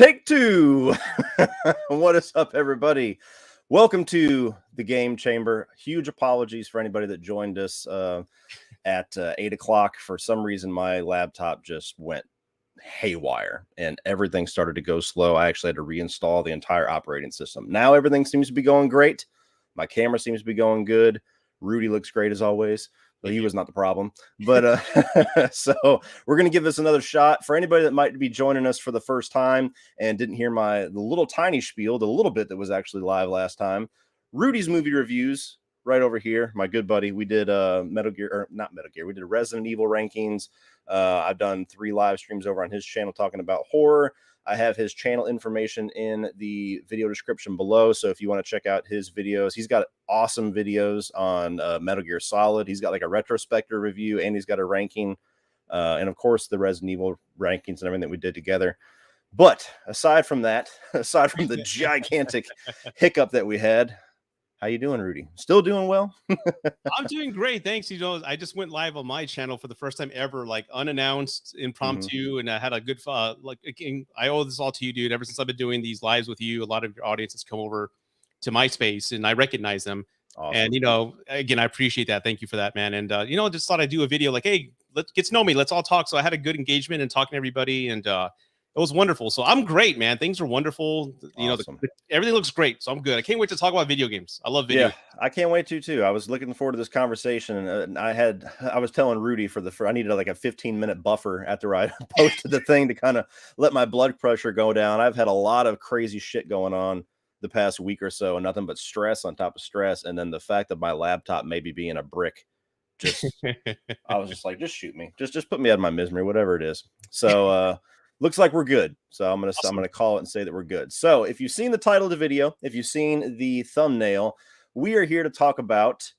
Take two. What is up, everybody? Welcome to the Game Chamber. Huge apologies for anybody that joined us at 8 o'clock. For some reason, my laptop just went haywire and everything started to go slow. I actually had to reinstall the entire operating system. Now everything seems to be going great. My camera seems to be going good. Rudy looks great as always. But he was not the problem. But so we're going to give this another shot. For anybody that might be joining us for the first time and didn't hear the little tiny spiel, the little bit that was actually live last time, Rudy's movie reviews right over here. My good buddy. We did Metal Gear, or not Metal Gear. We did Resident Evil rankings. I've done 3 live streams over on his channel talking about horror. I have his channel information in the video description below. So if you want to check out his videos, he's got awesome videos on Metal Gear Solid. He's got like a retrospective review and he's got a ranking. And of course, the Resident Evil rankings and everything that we did together. But aside from that, aside from the gigantic hiccup that we had, how you doing, Rudy? Still doing well? I'm doing great. Thanks. I just went live on my channel for the first time ever, like unannounced, impromptu, and I had a good I owe this all to you, dude. Ever since I've been doing these lives with you, a lot of your audience has come over to my space and I recognize them. Awesome. And again, I appreciate that. Thank you for that, man. And just thought I'd do a video like, hey, let's get to know me. Let's all talk. So I had a good engagement and talking to everybody, and it was wonderful. So I'm great, man. Things are wonderful. Awesome. Everything looks great. So I'm good. I can't wait to talk about video games. I love video. Yeah, I can't wait to too. I was looking forward to this conversation, and I was telling Rudy I needed like a 15-minute buffer after I posted the thing to kind of let my blood pressure go down. I've had a lot of crazy shit going on the past week or so, and nothing but stress on top of stress. And then the fact that my laptop maybe being a brick, I was just like, just shoot me, just put me out of my misery, whatever it is. So looks like we're good. So I'm gonna call it and say that we're good. So if you've seen the title of the video, if you've seen the thumbnail, we are here to talk about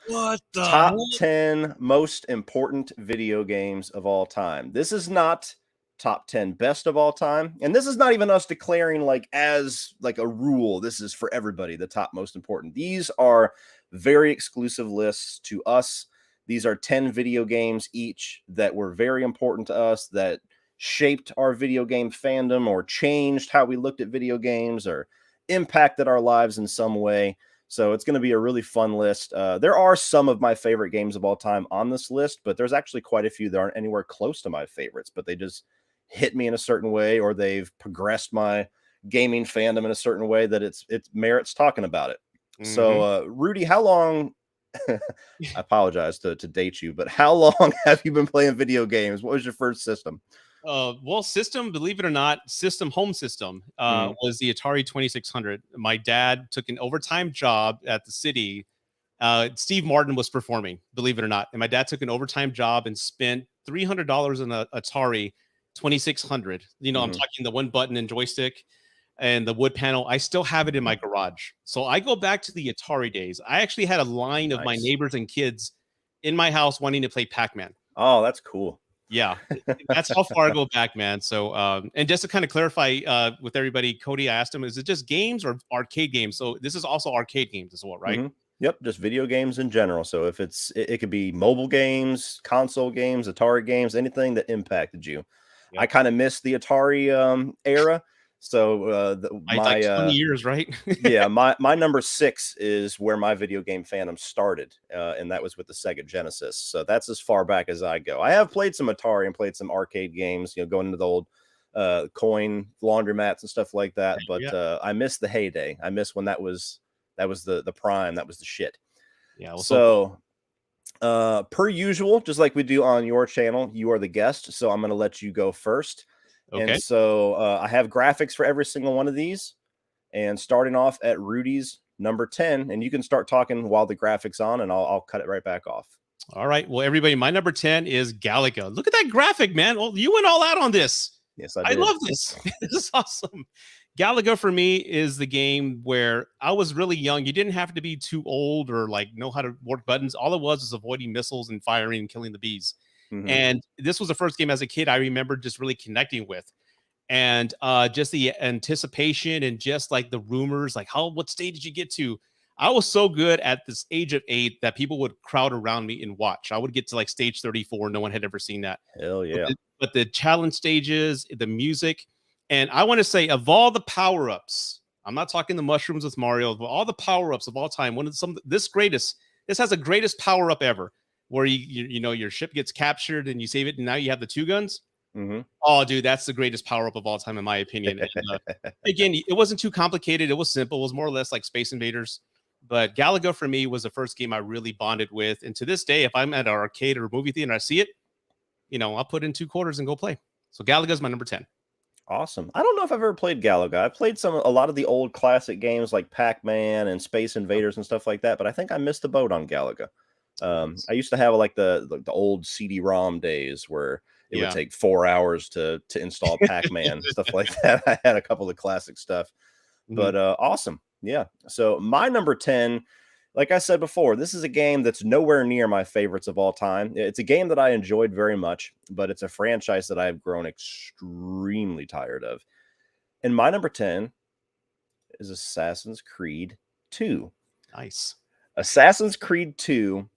What the top 10 most important video games of all time. This is not top 10 best of all time, and this is not even us declaring as a rule. This is for everybody, the top most important. These are very exclusive lists to us. These are 10 video games each that were very important to us, that shaped our video game fandom or changed how we looked at video games or impacted our lives in some way. So it's going to be a really fun list. There are some of my favorite games of all time on this list, but there's actually quite a few that aren't anywhere close to my favorites, but they just hit me in a certain way, or they've progressed my gaming fandom in a certain way that it merits talking about it. Mm-hmm. So Rudy, how long I apologize to date you, but how long have you been playing video games? What was your first system? Well, system, believe it or not, home system was the Atari 2600. My dad took an overtime job at the city. Steve Martin was performing, believe it or not. And my dad took an overtime job and spent $300 on an Atari 2600. I'm talking the one button and joystick and the wood panel. I still have it in my garage. So I go back to the Atari days. I actually had a line of my neighbors and kids in my house wanting to play Pac-Man. Oh, that's cool. Yeah, that's how far I go back, man. So, and just to kind of clarify with everybody, Cody, I asked him, is it just games or arcade games? So this is also arcade games as well, right? Mm-hmm. Yep, just video games in general. So if it could be mobile games, console games, Atari games, anything that impacted you. Yep. I kind of missed the Atari era. So my 20 years, right? Yeah, my number 6 is where my video game fandom started, and that was with the Sega Genesis. So that's as far back as I go. I have played some Atari and played some arcade games, going into the old coin laundromats and stuff like that. But yeah. I miss the heyday. I miss when that was the prime. That was the shit. Yeah. So per usual, just like we do on your channel, you are the guest. So I'm going to let you go first. Okay. And so I have graphics for every single one of these, and starting off at Rudy's number 10, and you can start talking while the graphics on, and I'll cut it right back off. All right. Well, everybody, my number 10 is Galaga. Look at that graphic, man. Well, you went all out on this. Yes, I did. I love this. This is awesome. Galaga for me is the game where I was really young. You didn't have to be too old or know how to work buttons. All it was avoiding missiles and firing and killing the bees. Mm-hmm. And this was the first game as a kid I remember just really connecting with. and just the anticipation and just like the rumors, like what stage did you get to? I was so good at this age of 8 that people would crowd around me and watch. I would get to like stage 34. No one had ever seen that. Hell yeah. But the challenge stages, the music, and I want to say of all the power-ups, I'm not talking the mushrooms with Mario, but all the power-ups of all time, this has the greatest power-up ever, where you know your ship gets captured and you save it, and now you have the 2 guns. Mm-hmm. Oh, dude, that's the greatest power-up of all time, in my opinion. And, again, it wasn't too complicated. It was simple. It was more or less like Space Invaders. But Galaga, for me, was the first game I really bonded with. And to this day, if I'm at an arcade or a movie theater and I see it, I'll put in 2 quarters and go play. So Galaga is my number 10. Awesome. I don't know if I've ever played Galaga. I played a lot of the old classic games like Pac-Man and Space Invaders and stuff like that, but I think I missed the boat on Galaga. I used to have like the old CD-ROM days where it would take 4 hours to install Pac-Man, stuff like that. I had a couple of classic stuff, but awesome. Yeah. So my number 10, like I said before, this is a game that's nowhere near my favorites of all time. It's a game that I enjoyed very much, but it's a franchise that I've grown extremely tired of. And my number 10 is Assassin's Creed 2. Nice. Assassin's Creed 2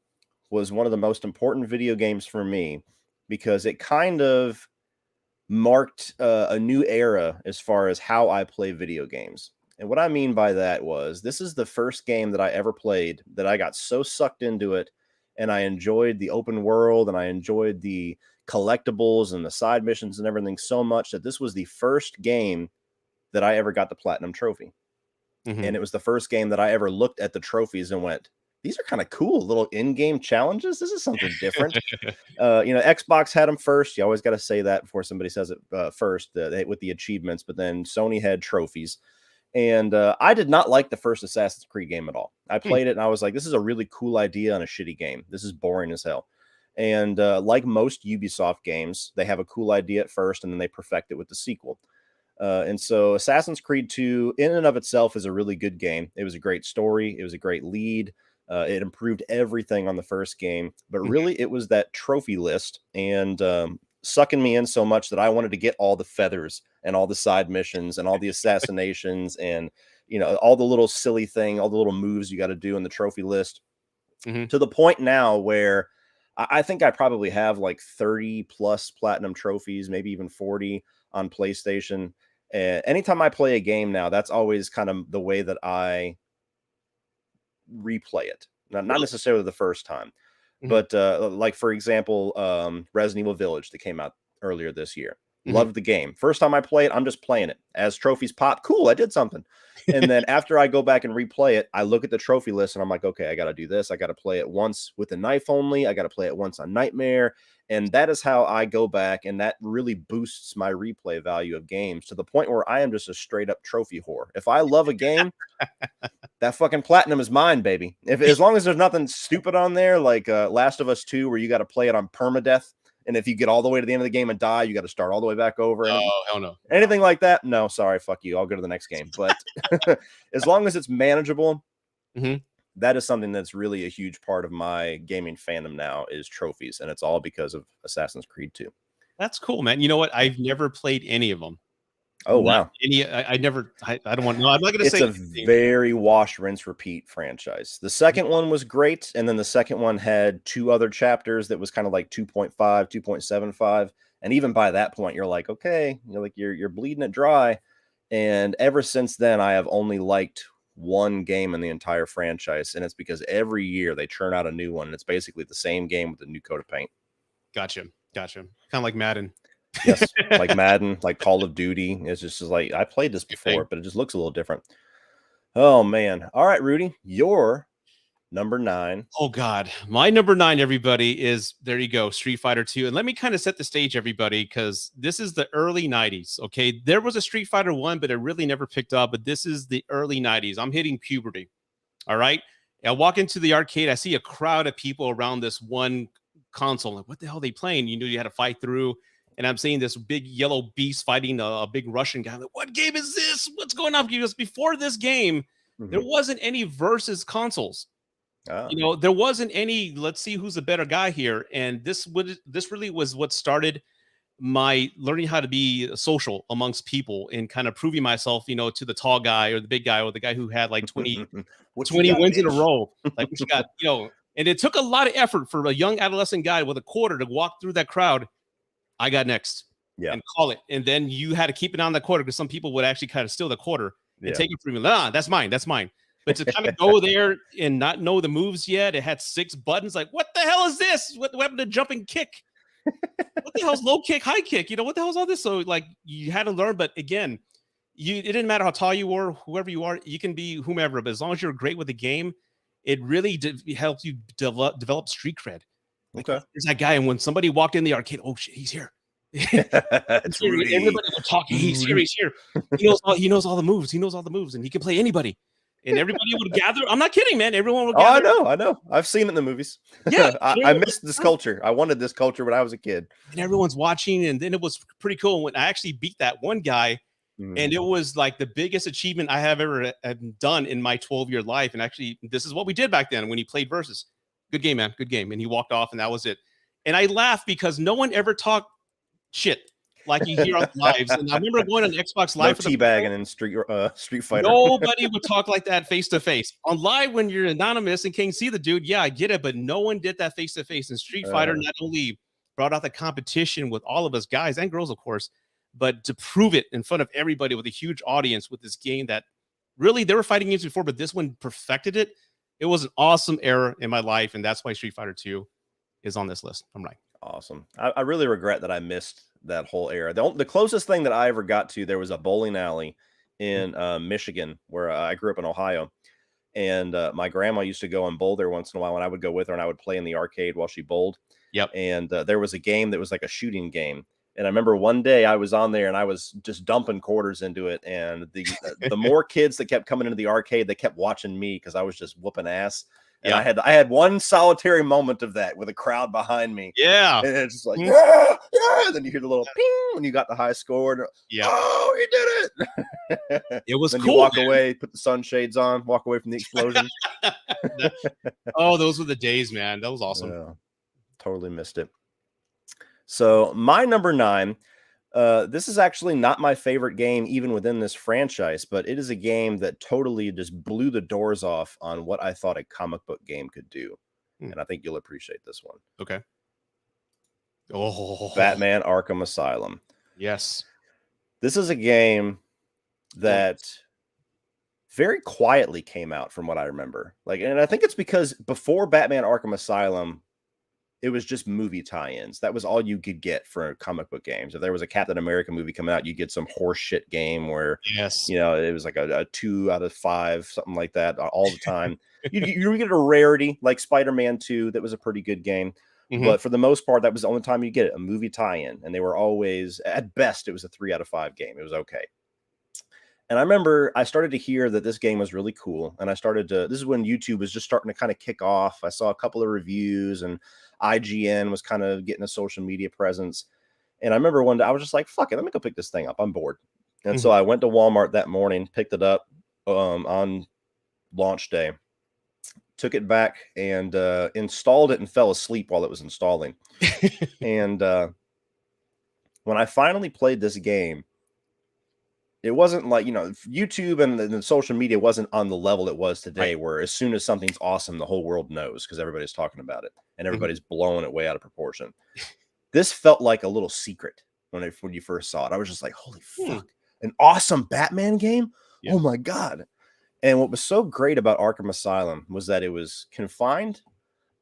was one of the most important video games for me because it kind of marked a new era as far as how I play video games. And what I mean by that was this is the first game that I ever played that I got so sucked into it, and I enjoyed the open world and I enjoyed the collectibles and the side missions and everything so much that this was the first game that I ever got the platinum trophy. And it was the first game that I ever looked at the trophies and went, these are kind of cool little in-game challenges. This is something different. Xbox had them first. You always got to say that before somebody says it first with the achievements, but then Sony had trophies. And I did not like the first Assassin's Creed game at all. I played it and I was like, this is a really cool idea on a shitty game. This is boring as hell. And like most Ubisoft games, they have a cool idea at first and then they perfect it with the sequel. And so Assassin's Creed 2 in and of itself is a really good game. It was a great story. It was a great lead. It improved everything on the first game, but really it was that trophy list and sucking me in so much that I wanted to get all the feathers and all the side missions and all the assassinations and, all the little silly thing, all the little moves you got to do in the trophy list to the point now where I think I probably have like 30 plus platinum trophies, maybe even 40 on PlayStation. And anytime I play a game now, that's always kind of the way that I replay it. Not necessarily the first time, but like, for example, Resident Evil Village that came out earlier this year. Loved the game. First time I play it, I'm just playing it. As trophies pop, cool, I did something. And then after I go back and replay it, I look at the trophy list and I'm like, okay, I got to do this. I got to play it once with a knife only. I got to play it once on Nightmare. And that is how I go back. And that really boosts my replay value of games to the point where I am just a straight up trophy whore. If I love a game, that fucking platinum is mine, baby. As long as there's nothing stupid on there, like Last of Us 2, where you got to play it on permadeath. And if you get all the way to the end of the game and die, you got to start all the way back over. Oh, hell no. Anything like that? No, sorry, fuck you. I'll go to the next game. But as long as it's manageable, that is something that's really a huge part of my gaming fandom now is trophies. And it's all because of Assassin's Creed 2. That's cool, man. You know what? I've never played any of them. Oh, wow. I don't want to know. I'm not going to say it's a very wash, rinse, repeat franchise. The second one was great. And then the second one had 2 other chapters that was kind of like 2.5, 2.75. And even by that point, you're like, okay, you're bleeding it dry. And ever since then, I have only liked one game in the entire franchise. And it's because every year they churn out a new one. And it's basically the same game with a new coat of paint. Gotcha. Kind of like Madden. Yes, like Madden, like Call of Duty. It's just like, I played this before, but it just looks a little different. Oh, man. All right, Rudy, your number 9. Oh, God. My number 9, everybody, is, there you go, Street Fighter 2. And let me kind of set the stage, everybody, because this is the early 90s, okay? There was a Street Fighter 1, but it really never picked up. But this is the early 90s. I'm hitting puberty, all right? I walk into the arcade. I see a crowd of people around this one console. Like, what the hell are they playing? You had to fight through. And I'm seeing this big yellow beast fighting a big Russian guy. I'm like, what game is this? What's going on? Because before this game, there wasn't any versus consoles. Oh. There wasn't any, let's see who's a better guy here. And this really was what started my learning how to be social amongst people and kind of proving myself, to the tall guy or the big guy or the guy who had like 20 wins in a row. Like, what you got, and it took a lot of effort for a young adolescent guy with a quarter to walk through that crowd. I got next. Yeah. And call it. And then you had to keep it on the quarter because some people would actually kind of steal the quarter and take it from you. That's mine. But to kind of go there and not know the moves yet, it had 6 buttons. Like, what the hell is this? What happened to jumping kick? What the hell's low kick, high kick? What the hell's all this? So like you had to learn, but again, it didn't matter how tall you were, whoever you are, you can be whomever, but as long as you're great with the game, it really helps you develop street cred. Like, okay. There's that guy, and when somebody walked in the arcade, oh shit, he's here. It's Rudy. Everybody would talk. He's here. He knows all the moves. And he can play anybody. And everybody would gather. I'm not kidding, man. Everyone would gather. I know. I've seen it in the movies. Yeah, I missed this culture. I wanted this culture when I was a kid. And everyone's watching, and then it was pretty cool when I actually beat that one guy, and it was like the biggest achievement I have ever done in my 12-year life. And actually, this is what we did back then when he played versus. Good game, man. Good game. And he walked off, and that was it. And I laughed because no one ever talked shit like you hear on lives. And I remember going on Xbox Live. No teabagging in Street Fighter. Nobody would talk like that face to face. On live, when you're anonymous and can't see the dude, yeah, I get it, but no one did that face to face. And Street Fighter not only brought out the competition with all of us guys and girls, of course, but to prove it in front of everybody with a huge audience with this game that really they were fighting games before, but this one perfected it. It was an awesome era in my life, and that's why Street Fighter 2 is on this list. I'm right. Awesome. I really regret that I missed that whole era. The closest thing that I ever got to, there was a bowling alley in Michigan, where I grew up in Ohio. And my grandma used to go and bowl there once in a while, and I would go with her, and I would play in the arcade while she bowled. Yep. And there was a game that was like a shooting game. And I remember one day I was on there and I was just dumping quarters into it. And the more kids that kept coming into the arcade, they kept watching me because I was just whooping ass. And I had one solitary moment of that with a crowd behind me. Yeah. And it's just like, yeah. And then you hear the little ping when you got the high score. And, oh, you did it. It was then cool. You walk away, put the sunshades on, walk away from the explosion. Oh, those were the days, man. That was awesome. Yeah, totally missed it. So my number 9, this is actually not my favorite game, even within this franchise, but it is a game that totally just blew the doors off on what I thought a comic book game could do. And I think you'll appreciate this one. Okay. Oh, Batman Arkham Asylum. Yes. This is a game that very quietly came out from what I remember. And I think it's because before Batman Arkham Asylum, it was just movie tie-ins. That was all you could get for comic book games. If there was a Captain America movie coming out, you get some horse shit game where, it was like a 2 out of 5, something like that all the time. you get a rarity like Spider-Man 2. That was a pretty good game. But for the most part, that was the only time you get it, a movie tie-in. And they were always, at best, it was a 3 out of 5 game. It was okay. And I remember I started to hear that this game was really cool. And this is when YouTube was just starting to kind of kick off. I saw a couple of reviews and IGN was kind of getting a social media presence. And I remember one day I was just like, fuck it, let me go pick this thing up. I'm bored. And so I went to Walmart that morning, picked it up on launch day, took it back and installed it and fell asleep while it was installing. And when I finally played this game, it wasn't like, YouTube and the social media wasn't on the level it was today, where as soon as something's awesome, the whole world knows because everybody's talking about it and everybody's blowing it way out of proportion. This felt like a little secret when you first saw it. I was just like, holy fuck, an awesome Batman game. Yeah. Oh my God. And what was so great about Arkham Asylum was that it was confined,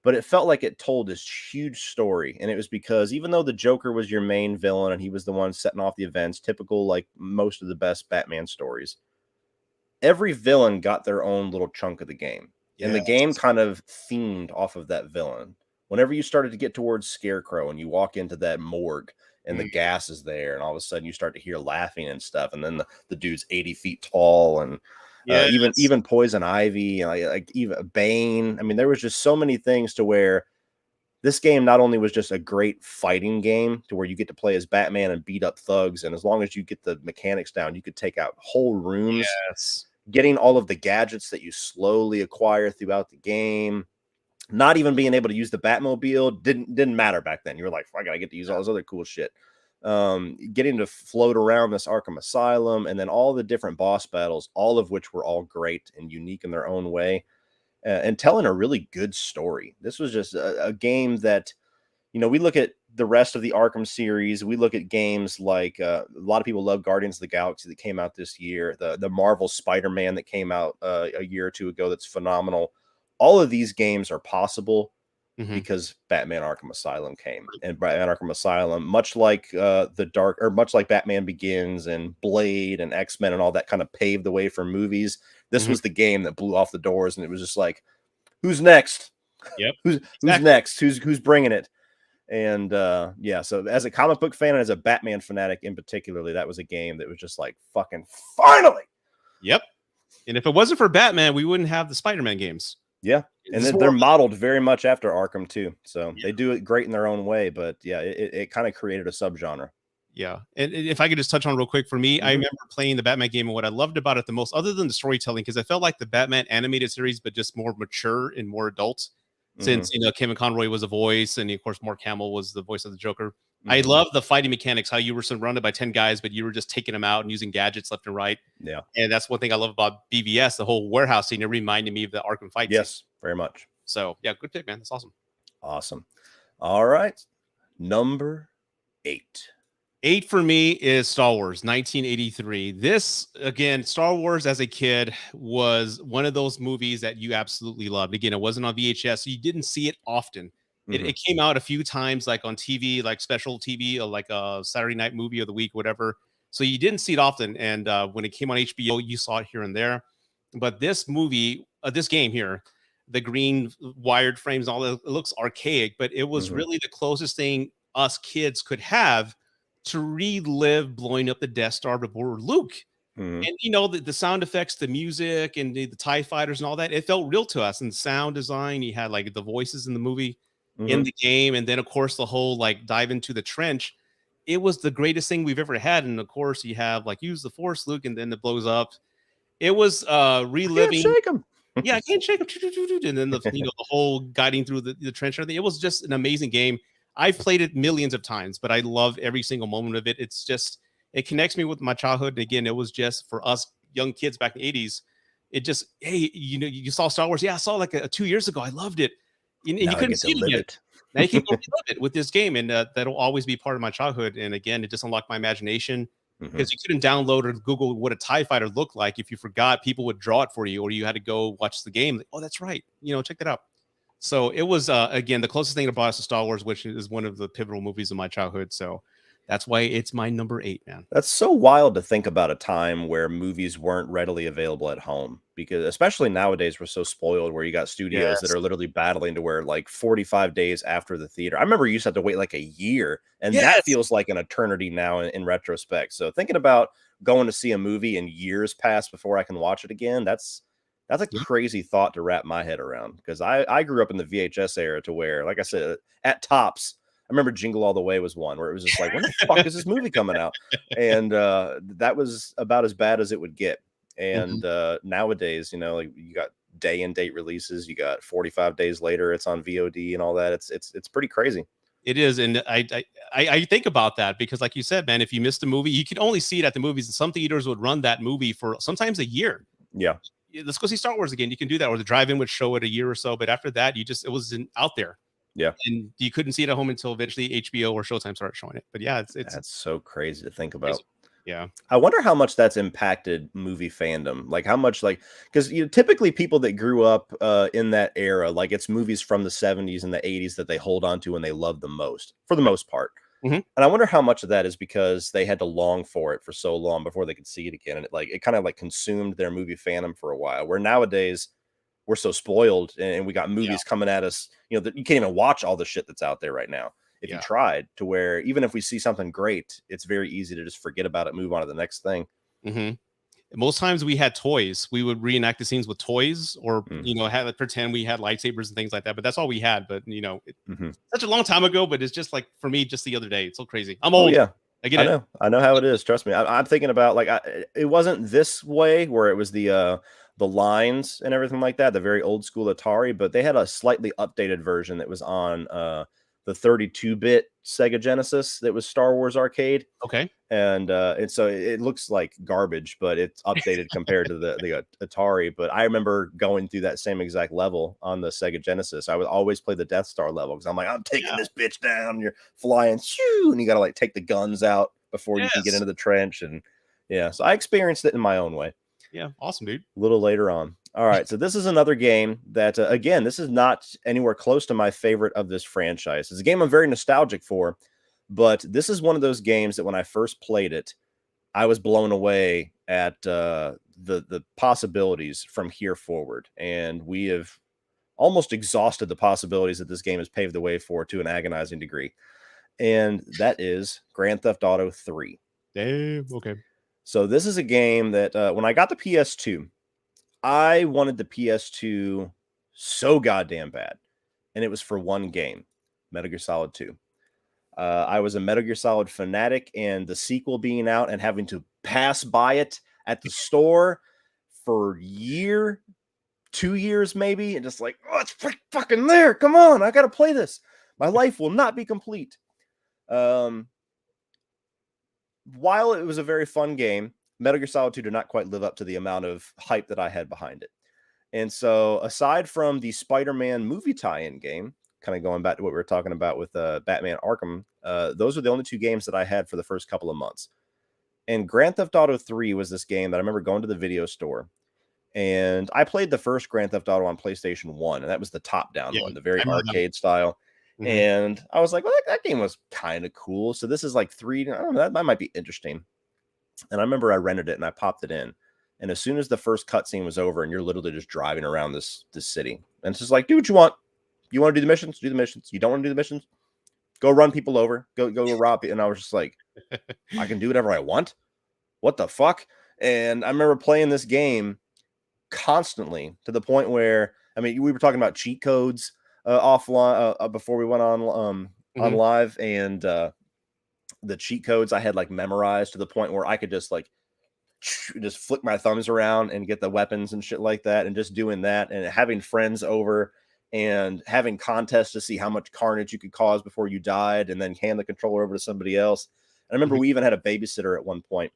but it felt like it told this huge story. And it was because even though the Joker was your main villain and he was the one setting off the events, typical like most of the best Batman stories, every villain got their own little chunk of the game. And the game kind of themed off of that villain. Whenever you started to get towards Scarecrow and you walk into that morgue and the gas is there, and all of a sudden you start to hear laughing and stuff, and then the dude's 80 feet tall, and even Poison Ivy, and like even Bane. I mean, there was just so many things to where this game not only was just a great fighting game to where you get to play as Batman and beat up thugs, and as long as you get the mechanics down, you could take out whole rooms. Getting all of the gadgets that you slowly acquire throughout the game. Not even being able to use the Batmobile didn't matter back then. You were like, I gotta get to use all this other cool shit. getting to float around this Arkham Asylum, and then all the different boss battles, all of which were all great and unique in their own way, and telling a really good story. This was just a game that, we look at the rest of the Arkham series. We look at games like a lot of people love Guardians of the Galaxy that came out this year, the Marvel Spider-Man that came out a year or two ago. That's phenomenal. All of these games are possible because Batman Arkham Asylum came, and Batman Arkham Asylum, much like much like Batman Begins and Blade and X-Men and all that, kind of paved the way for movies. This was the game that blew off the doors, and it was just like, who's next? Yep. Who's next? Who's bringing it? And yeah, so as a comic book fan and as a Batman fanatic in particularly, that was a game that was just like, fucking finally. Yep. And if it wasn't for Batman, we wouldn't have the Spider-Man games. Yeah. And then they're modeled very much after Arkham too. So they do it great in their own way, but yeah, it kind of created a subgenre. Yeah. And if I could just touch on real quick, for me, I remember playing the Batman game, and what I loved about it the most, other than the storytelling, because I felt like the Batman animated series, but just more mature and more adult. Since Kevin Conroy was a voice, and of course Mark Hamill was the voice of the Joker. I love the fighting mechanics, how you were surrounded by 10 guys, but you were just taking them out and using gadgets left and right. Yeah. And that's one thing I love about BVS, the whole warehouse scene. It reminded me of the Arkham fight scene. Yes, very much. So yeah, good pick, man. That's awesome. Awesome. All right. Number 8. 8 for me is Star Wars 1983. This, again, Star Wars as a kid was one of those movies that you absolutely loved. Again, it wasn't on VHS, so you didn't see it often. It came out a few times, like on TV, like special TV, or like a Saturday night movie of the week, whatever. So you didn't see it often. And when it came on HBO, you saw it here and there. But this movie, this game here, the green wired frames, all that, it looks archaic, but it was really the closest thing us kids could have to relive blowing up the Death Star before Luke. And the sound effects, the music, and the TIE fighters and all that, it felt real to us. And sound design, you had like the voices in the movie, in the game, and then of course the whole like dive into the trench. It was the greatest thing we've ever had. And of course you have like use the Force, Luke, and then it blows up. It was reliving. Can't shake him. Yeah, I can't shake him. And then the whole guiding through the trench and everything. It was just an amazing game. I've played it millions of times, but I love every single moment of it. It's just, it connects me with my childhood. And again, it was just for us young kids back in the 80s. It just, hey, you saw Star Wars. Yeah, I saw like 2 years ago. I loved it. And you couldn't see it yet. Now you can go live it with this game, and that'll always be part of my childhood. And again, it just unlocked my imagination, because you couldn't download or Google what a TIE fighter looked like. If you forgot, people would draw it for you, or you had to go watch the game. Like, oh, that's right. Check that out. So it was, again, the closest thing that brought us to Star Wars, which is one of the pivotal movies of my childhood. So that's why it's my number 8, man. That's so wild to think about, a time where movies weren't readily available at home, because especially nowadays we're so spoiled, where you got studios that are literally battling to where like 45 days after the theater. I remember you used to have to wait like a year, and that feels like an eternity now in retrospect. So thinking about going to see a movie and years pass before I can watch it again, that's a crazy thought to wrap my head around, because I grew up in the VHS era, to where, like I said, at tops, I remember Jingle All the Way was one where it was just like, when the fuck is this movie coming out? And that was about as bad as it would get. And nowadays, like you got day and date releases, you got 45 days later, it's on VOD and all that. It's pretty crazy. It is. And I think about that, because like you said, man, if you missed the movie, you could only see it at the movies, and some theaters would run that movie for sometimes a year. Yeah. Let's go see Star Wars again. You can do that, or the drive-in would show it a year or so. But after that, it wasn't out there. Yeah. And you couldn't see it at home until eventually HBO or Showtime started showing it. But yeah, that's so crazy to think about. Yeah. I wonder how much that's impacted movie fandom. Like how much, like, because typically people that grew up in that era, like it's movies from the 70s and the 80s that they hold on to and they love the most, for the most part. And I wonder how much of that is because they had to long for it for so long before they could see it again. And it kind of like consumed their movie fandom for a while, where nowadays we're so spoiled and we got movies coming at us, that you can't even watch all the shit that's out there right now. If you tried, to where even if we see something great, it's very easy to just forget about it, move on to the next thing. Most times we had toys. We would reenact the scenes with toys, or pretend we had lightsabers and things like that. But that's all we had. But such a long time ago. But it's just like, for me, just the other day. It's so crazy. I'm old. Yeah, I get it. I know how it is. Trust me. I'm thinking about, like, it wasn't this way where it was the lines and everything like that, the very old school Atari, but they had a slightly updated version that was on the 32-bit Sega Genesis that was Star Wars Arcade. Okay. And so it looks like garbage, but it's updated compared to the Atari. But I remember going through that same exact level on the Sega Genesis. I would always play the Death Star level because I'm like, I'm taking this bitch down. You're flying, shoo, and you got to like take the guns out before you can get into the trench. And yeah, so I experienced it in my own way. Yeah, awesome, dude. A little later on. All right, so this is another game that, again, this is not anywhere close to my favorite of this franchise. It's a game I'm very nostalgic for. But this is one of those games that when I first played it, I was blown away at the possibilities from here forward. And we have almost exhausted the possibilities that this game has paved the way for to an agonizing degree. And that is Grand Theft Auto 3. Damn, okay. So this is a game that when I got the PS2, I wanted the PS2 so goddamn bad. And it was for one game, Metal Gear Solid 2. I was a Metal Gear Solid fanatic, and the sequel being out and having to pass by it at the store for 2 years maybe, and just like, oh, it's fucking there. Come on, I got to play this. My life will not be complete. While it was a very fun game, Metal Gear Solid 2 did not quite live up to the amount of hype that I had behind it. And so aside from the Spider-Man movie tie-in game, kind of going back to what we were talking about with Batman Arkham, those are the only two games that I had for the first couple of months. And Grand Theft Auto 3 was this game that I remember going to the video store, and I played the first Grand Theft Auto on PlayStation 1, and that was the top-down one, the very arcade style. Mm-hmm. And I was like, well, that game was kind of cool. So this is like 3, I don't know, that might be interesting. And I remember I rented it, and I popped it in. And as soon as the first cutscene was over, and you're literally just driving around this city, and it's just like, do what you want. You want to do the missions? Do the missions. You don't want to do the missions? Go run people over. Go rob people. And I was just like, I can do whatever I want? What the fuck? And I remember playing this game constantly to the point where, I mean, we were talking about cheat codes offline before we went on live, and the cheat codes I had like memorized to the point where I could just like just flick my thumbs around and get the weapons and shit like that, and just doing that and having friends over and having contests to see how much carnage you could cause before you died, and then hand the controller over to somebody else. And I remember we even had a babysitter at one point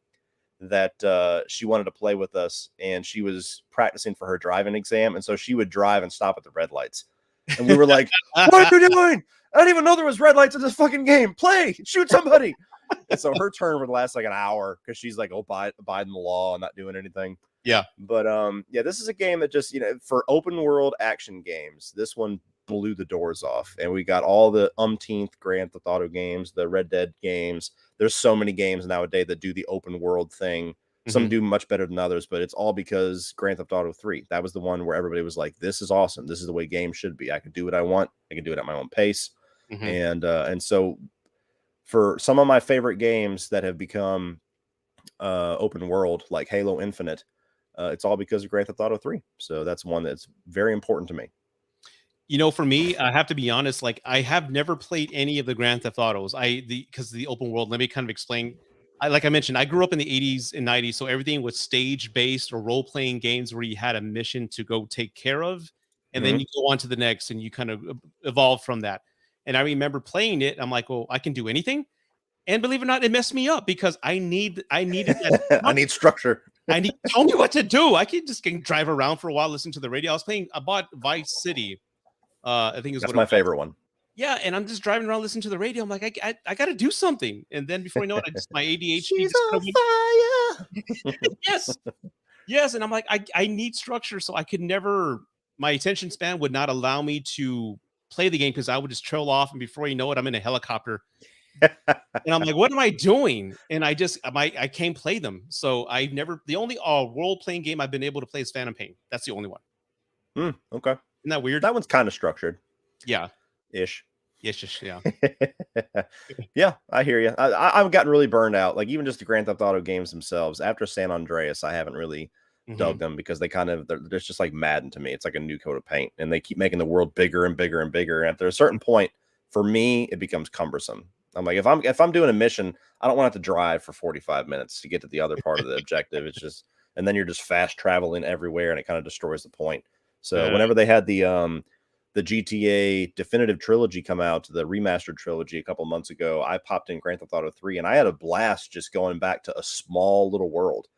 that she wanted to play with us, and she was practicing for her driving exam. And so she would drive and stop at the red lights. And we were like, what are you doing? I didn't even know there was red lights in this fucking game. Play, shoot somebody. And so her turn would last like an hour because she's like, abiding the law and not doing anything. Yeah. But yeah, this is a game that just, for open world action games, this one blew the doors off. And we got all the umpteenth Grand Theft Auto games, the Red Dead games. There's so many games nowadays that do the open world thing. Some do much better than others, but it's all because Grand Theft Auto 3. That was the one where everybody was like, this is awesome. This is the way games should be. I can do what I want. I can do it at my own pace. And so for some of my favorite games that have become open world, like Halo Infinite, it's all because of Grand Theft Auto 3. So that's one that's very important to me. For me, I have to be honest, like I have never played any of the Grand Theft Autos. Because of the open world, let me kind of explain. Like I mentioned, I grew up in the 80s and 90s, so everything was stage-based or role-playing games where you had a mission to go take care of, and then you go on to the next, and you kind of evolve from that. And I remember playing it, I'm like, well, I can do anything. And believe it or not, it messed me up because I needed that. I need structure. Tell me what to do. I can just drive around for a while, listen to the radio. I bought Vice City. I think that's my favorite one. Yeah, and I'm just driving around listening to the radio. I'm like, I got to do something. And then before you know it, my ADHD. She's on fire. Yes. And I'm like, I need structure, so I could never. My attention span would not allow me to play the game because I would just trail off, and before you know it, I'm in a helicopter. And I'm like, what am I doing? And I can't play them. So the only role-playing game I've been able to play is Phantom Pain. That's the only one. Okay. Isn't that weird? That one's kind of structured. Yeah. Ish. Yeah. Yeah, I hear you. I've gotten really burned out. Like even just the Grand Theft Auto games themselves. After San Andreas, I haven't really dug them because they're just like Madden to me. It's like a new coat of paint, and they keep making the world bigger and bigger and bigger. And after a certain point, for me, it becomes cumbersome. I'm like, if I'm doing a mission, I don't want to have to drive for 45 minutes to get to the other part of the objective. It's just, and then you're just fast traveling everywhere, and it kind of destroys the point. So whenever they had the the GTA definitive trilogy come out, the remastered trilogy a couple months ago, I popped in Grand Theft Auto 3 and I had a blast just going back to a small little world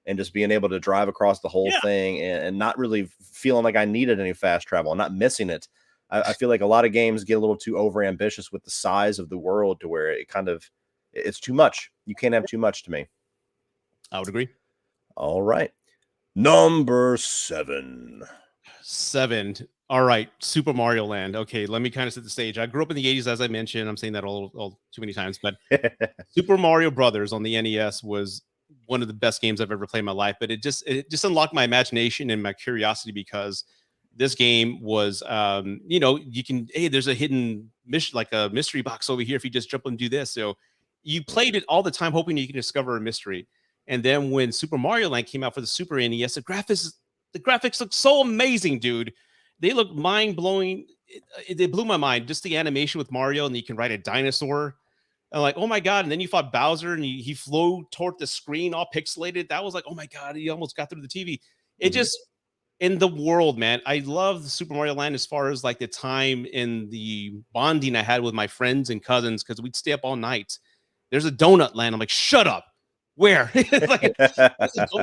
and just being able to drive across the whole thing and not really feeling like I needed any fast travel and not missing it. I feel like a lot of games get a little too over ambitious with the size of the world to where it's too much. You can't have too much to me. I would agree. All right. Number 7. All right. Super Mario Land. Okay. Let me kind of set the stage. I grew up in the 80s, as I mentioned. I'm saying that all too many times, but Super Mario Brothers on the NES was one of the best games I've ever played in my life. But it just unlocked my imagination and my curiosity, because this game was, there's a hidden mission, like a mystery box over here if you just jump and do this. So you played it all the time hoping you can discover a mystery. And then when Super Mario Land came out for the Super NES, the graphics look so amazing, dude. They look mind-blowing. They blew my mind. Just the animation with Mario, and you can ride a dinosaur. I'm like, oh my God. And then you fought Bowser and he flew toward the screen all pixelated. That was like, oh my God, he almost got through the TV. It just, in the world, man, I love the Super Mario Land as far as like the time and the bonding I had with my friends and cousins, because we'd stay up all night. There's a donut land. I'm like, shut up. Where? Like,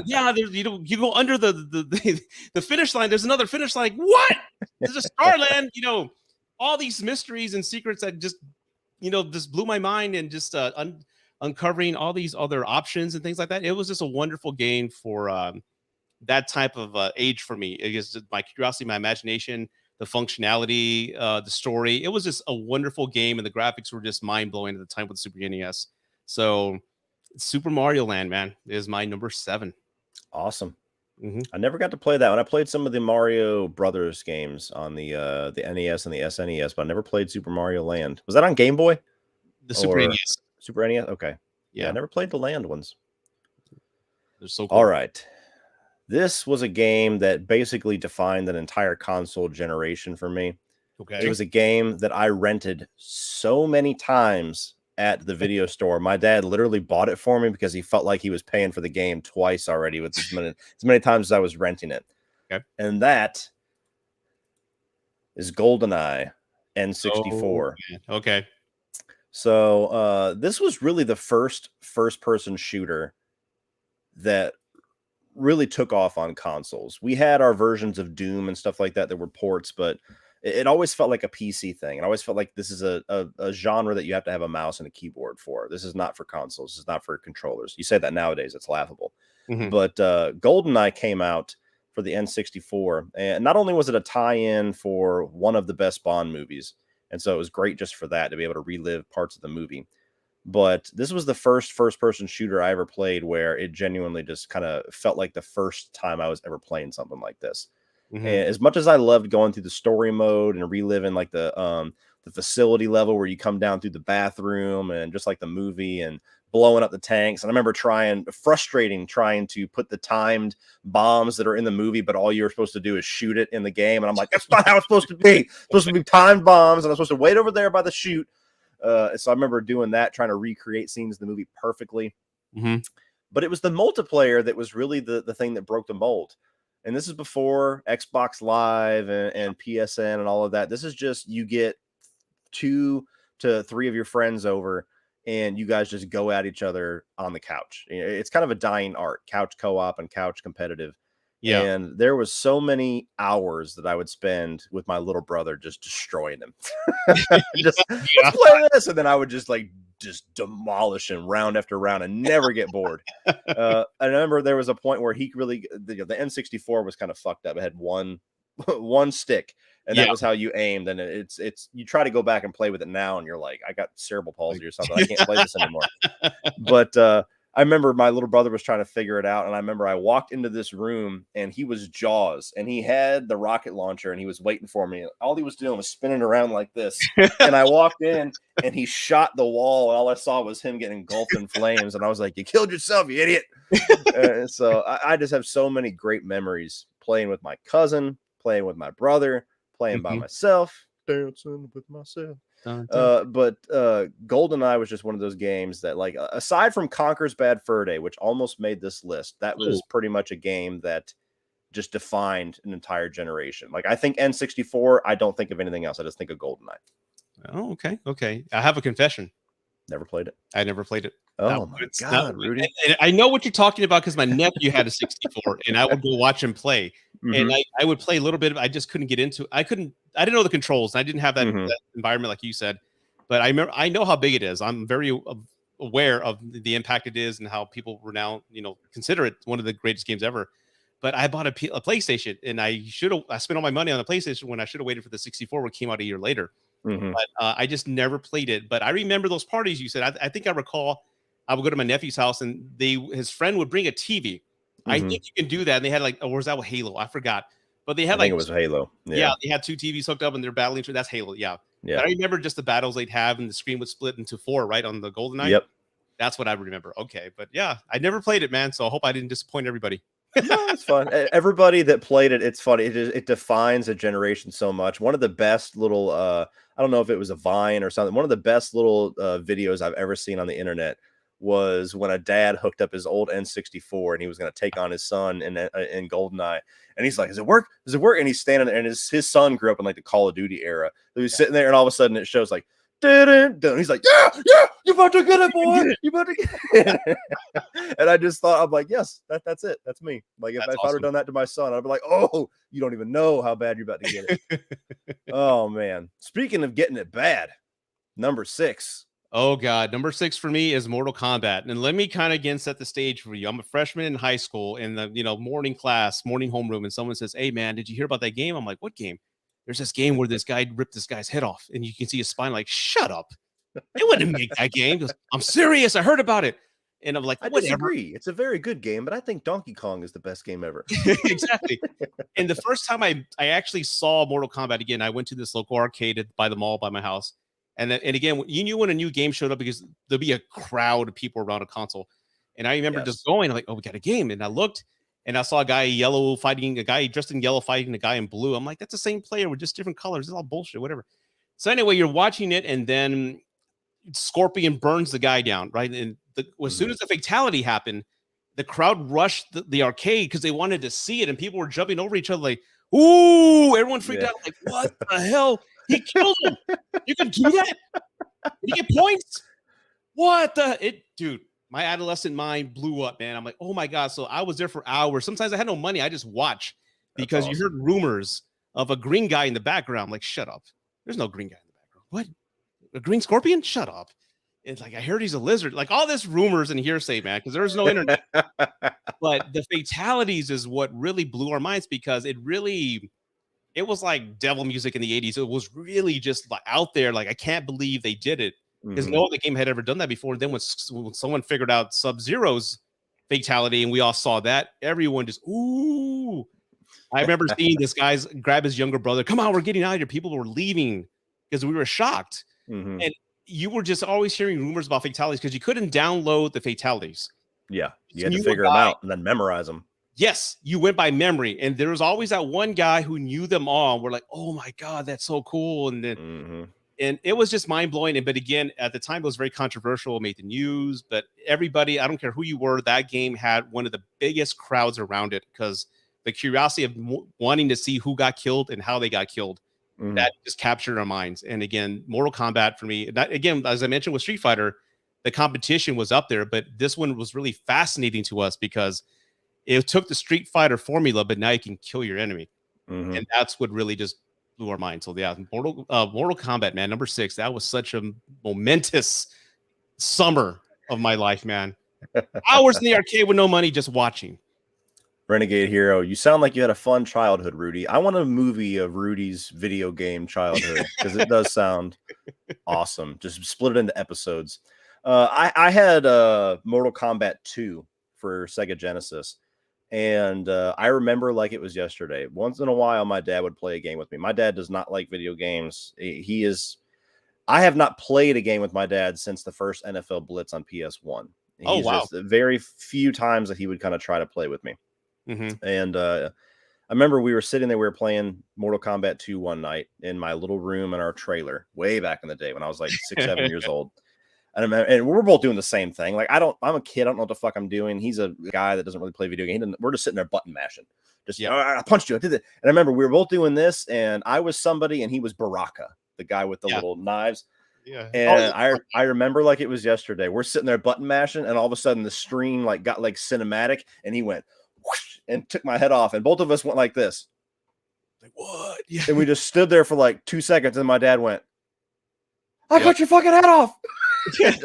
yeah, you go under the finish line. There's another finish line. Like, what? There's a Starland. All these mysteries and secrets that just blew my mind, and just uncovering all these other options and things like that. It was just a wonderful game for that type of age for me. It is my curiosity, my imagination, the functionality, the story. It was just a wonderful game, and the graphics were just mind blowing at the time with the Super NES. So Super Mario Land, man, is my number 7. Awesome. I never got to play that one. I played some of the Mario Brothers games on the NES and the SNES, but I never played Super Mario Land. Was that on Game Boy? The Super NES. Super NES? Okay. Yeah, I never played the Land ones. They're so cool. All right. This was a game that basically defined an entire console generation for me. Okay. It was a game that I rented so many times at the video store. My dad literally bought it for me because he felt like he was paying for the game twice already with as many times as I was renting it. Okay. And that is GoldenEye N64. Oh, okay. So this was really the first-person shooter that really took off on consoles. We had our versions of Doom and stuff like that were ports, but it always felt like a PC thing. It always felt like this is a genre that you have to have a mouse and a keyboard for. This is not for consoles. This is not for controllers. You say that nowadays, it's laughable. But GoldenEye came out for the N64, and not only was it a tie-in for one of the best Bond movies, and so it was great just for that, to be able to relive parts of the movie, but this was the first-person shooter I ever played where it genuinely just kind of felt like the first time I was ever playing something like this. And as much as I loved going through the story mode and reliving like the facility level where you come down through the bathroom and just like the movie and blowing up the tanks. And I remember trying to put the timed bombs that are in the movie, but all you're supposed to do is shoot it in the game. And I'm like, that's not how it's supposed to be. It's supposed to be timed bombs, and I'm supposed to wait over there by the chute. So I remember doing that, trying to recreate scenes in the movie perfectly. But it was the multiplayer that was really the thing that broke the mold. And this is before Xbox Live and PSN and all of that. This is just, you get 2 to 3 of your friends over, and you guys just go at each other on the couch. It's kind of a dying art, couch co-op and couch competitive. Yeah. And there was so many hours that I would spend with my little brother just destroying him. Let's play this. And then I would just demolish him round after round and never get bored. I remember there was a point where he really, the N64 was kind of fucked up. It had one stick, and that was how you aimed. And it's you try to go back and play with it now, and you're like, I got cerebral palsy or something. I can't play this anymore. But I remember my little brother was trying to figure it out, and I remember I walked into this room, and he was Jaws, and he had the rocket launcher, and he was waiting for me. All he was doing was spinning around like this, and I walked in, and he shot the wall, and all I saw was him getting engulfed in flames, and I was like, you killed yourself, you idiot. So I just have so many great memories playing with my cousin, playing with my brother, playing by myself, dancing with myself. But GoldenEye was just one of those games that, like, aside from Conker's Bad Fur Day, which almost made this list, that was pretty much a game that just defined an entire generation. Like I think N64, I don't think of anything else. I just think of GoldenEye. Oh, okay. I have a confession. Never played it. I never played it. Oh my God, Rudy! And I know what you're talking about because my nephew had a 64, and I would go watch him play. And I would play a little bit. I just couldn't get into. I didn't know the controls. And I didn't have that environment like you said. But I know how big it is. I'm very aware of the impact it is and how people were now, consider it one of the greatest games ever. But I bought a PlayStation, and I spent all my money on the PlayStation when I should have waited for the 64, which came out a year later. But I just never played it. But I remember those parties you said. I think I recall I would go to my nephew's house, and his friend would bring a TV. I think you can do that. And they had or was that Halo? I forgot. But they had I think it was Halo. Yeah, they had 2 TVs hooked up, and they're battling. That's Halo. Yeah. But I remember just the battles they'd have, and the screen would split into 4, right, on the Goldeneye. Yep. That's what I remember. Okay, but yeah, I never played it, man. So I hope I didn't disappoint everybody. No, it's fun. Everybody that played it, it's funny. It defines a generation so much. One of the best little, I don't know if it was a Vine or something. One of the best little videos I've ever seen on the internet was when a dad hooked up his old N64 and he was going to take on his son in GoldenEye. And he's like, "Does it work? Does it work?" And he's standing there, and his son grew up in like the Call of Duty era. So he's sitting there, and all of a sudden it shows like, dun. He's like, yeah, you about to get it, boy. You about to get it. And I just thought, I'm like, yes, that's it. That's me. Like if I would have done that to my son, I'd be like, oh, you don't even know how bad you're about to get it. Oh man. Speaking of getting it bad, number 6. Oh God, number 6 for me is Mortal Kombat. And let me kind of again set the stage for you. I'm a freshman in high school in the morning class, morning homeroom, and someone says, "Hey man, did you hear about that game?" I'm like, "What game?" "There's this game where this guy ripped this guy's head off, and you can see his spine." Like, shut up! They wouldn't make that game. He goes, "I'm serious. I heard about it." And I'm like, I disagree. It's a very good game, but I think Donkey Kong is the best game ever. Exactly. And the first time I actually saw Mortal Kombat again, I went to this local arcade by the mall by my house. And again, you knew when a new game showed up because there'd be a crowd of people around a console. And I remember just going like, "Oh, we got a game." And I looked and I saw a guy yellow fighting a guy dressed in yellow fighting a guy in blue. I'm like, that's the same player with just different colors. It's all bullshit, whatever. So anyway, you're watching it, and then Scorpion burns the guy down, right? And as soon as the fatality happened, the crowd rushed the arcade because they wanted to see it, and people were jumping over each other like, "Ooh!" Everyone freaked out, like, "What the hell? He killed him! You can do that? Did he get points? What the dude?" My adolescent mind blew up, man. I'm like, "Oh my God." So I was there for hours. Sometimes I had no money. I just watch because you heard rumors of a green guy in the background. Like, shut up. There's no green guy in the background. What? A green scorpion? Shut up. It's like, I heard he's a lizard. Like all this rumors and hearsay, man, because there's no internet. But the fatalities is what really blew our minds because it was like devil music in the 80s. It was really just like out there. Like, I can't believe they did it. Because no other game had ever done that before. Then when someone figured out Sub-Zero's fatality and we all saw that, everyone just, ooh. I remember seeing this guy grab his younger brother. "Come on, we're getting out of here." People were leaving because we were shocked. And you were just always hearing rumors about fatalities because you couldn't download the fatalities. Yeah, you had to figure them out and then memorize them. Yes, you went by memory. And there was always that one guy who knew them all. We're like, "Oh my God, that's so cool." And then and it was just mind-blowing. But again, at the time, it was very controversial. It made the news. But everybody, I don't care who you were, that game had one of the biggest crowds around it because the curiosity of wanting to see who got killed and how they got killed, that just captured our minds. And again, Mortal Kombat for me, again, as I mentioned with Street Fighter, the competition was up there. But this one was really fascinating to us because it took the Street Fighter formula, but now you can kill your enemy. And that's what really just blew our mind. So yeah, Mortal Kombat, man, number 6. That was such a momentous summer of my life, man. Hours in the arcade with no money, just watching. Renegade Hero, you sound like you had a fun childhood, Rudy. I want a movie of Rudy's video game childhood because it does sound awesome. Just split it into episodes. I had Mortal Kombat 2 for Sega Genesis. And I remember like it was yesterday. Once in a while, my dad would play a game with me. My dad does not like video games. I have not played a game with my dad since the first NFL Blitz on PS1. Just very few times that he would kind of try to play with me. And I remember we were sitting there, we were playing Mortal Kombat 2 one night in my little room in our trailer way back in the day when I was like 6, 7 years old. And we're both doing the same thing. Like I'm a kid. I don't know what the fuck I'm doing. He's a guy that doesn't really play video games. We're just sitting there button mashing. Just, I punched you. I did it. And I remember we were both doing this, and I was somebody, and he was Baraka, the guy with the little knives. Yeah. And I remember like it was yesterday. We're sitting there button mashing, and all of a sudden the stream like got like cinematic, and he went whoosh, and took my head off, and both of us went like this. Like, what? Yeah. And we just stood there for like 2 seconds, and my dad went, "I cut your fucking head off." And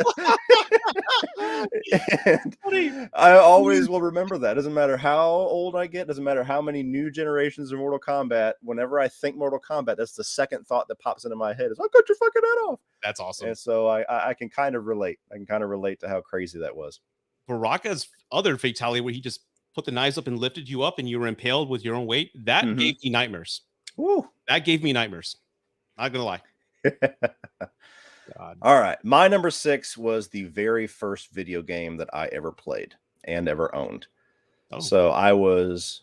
I always will remember that. Doesn't matter how old I get, doesn't matter how many new generations of Mortal Kombat. Whenever I think Mortal Kombat, that's the second thought that pops into my head is, "I cut your fucking head off." That's awesome. And so I can kind of relate. I can kind of relate to how crazy that was. Baraka's other fatality, where he just put the knives up and lifted you up, and you were impaled with your own weight, that gave me nightmares. Woo. That gave me nightmares. Not gonna lie. God. All right. My number 6 was the very first video game that I ever played and ever owned. Oh. So I was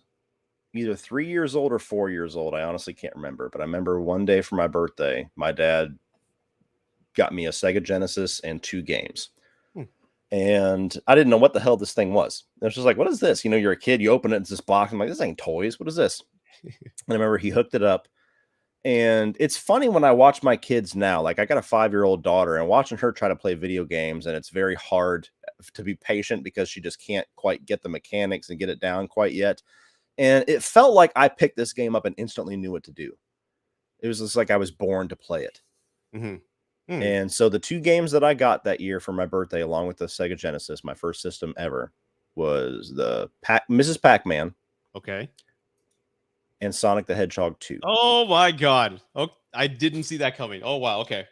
either 3 years old or 4 years old. I honestly can't remember, but I remember one day for my birthday, my dad got me a Sega Genesis and 2 games. And I didn't know what the hell this thing was. It was just like, what is this? You know, you're a kid, you open it, it's this box. I'm like, this ain't toys. What is this? And I remember he hooked it up. And it's funny when I watch my kids now, like I got a 5-year-old daughter, and watching her try to play video games, and it's very hard to be patient because she just can't quite get the mechanics and get it down quite yet. And it felt like I picked this game up and instantly knew what to do. It was just like I was born to play it. And so the 2 games that I got that year for my birthday, along with the Sega Genesis, my first system ever, was the Mrs. Pac-Man. Okay. And Sonic the Hedgehog 2. Oh my God. Oh, I didn't see that coming. Oh, wow. Okay.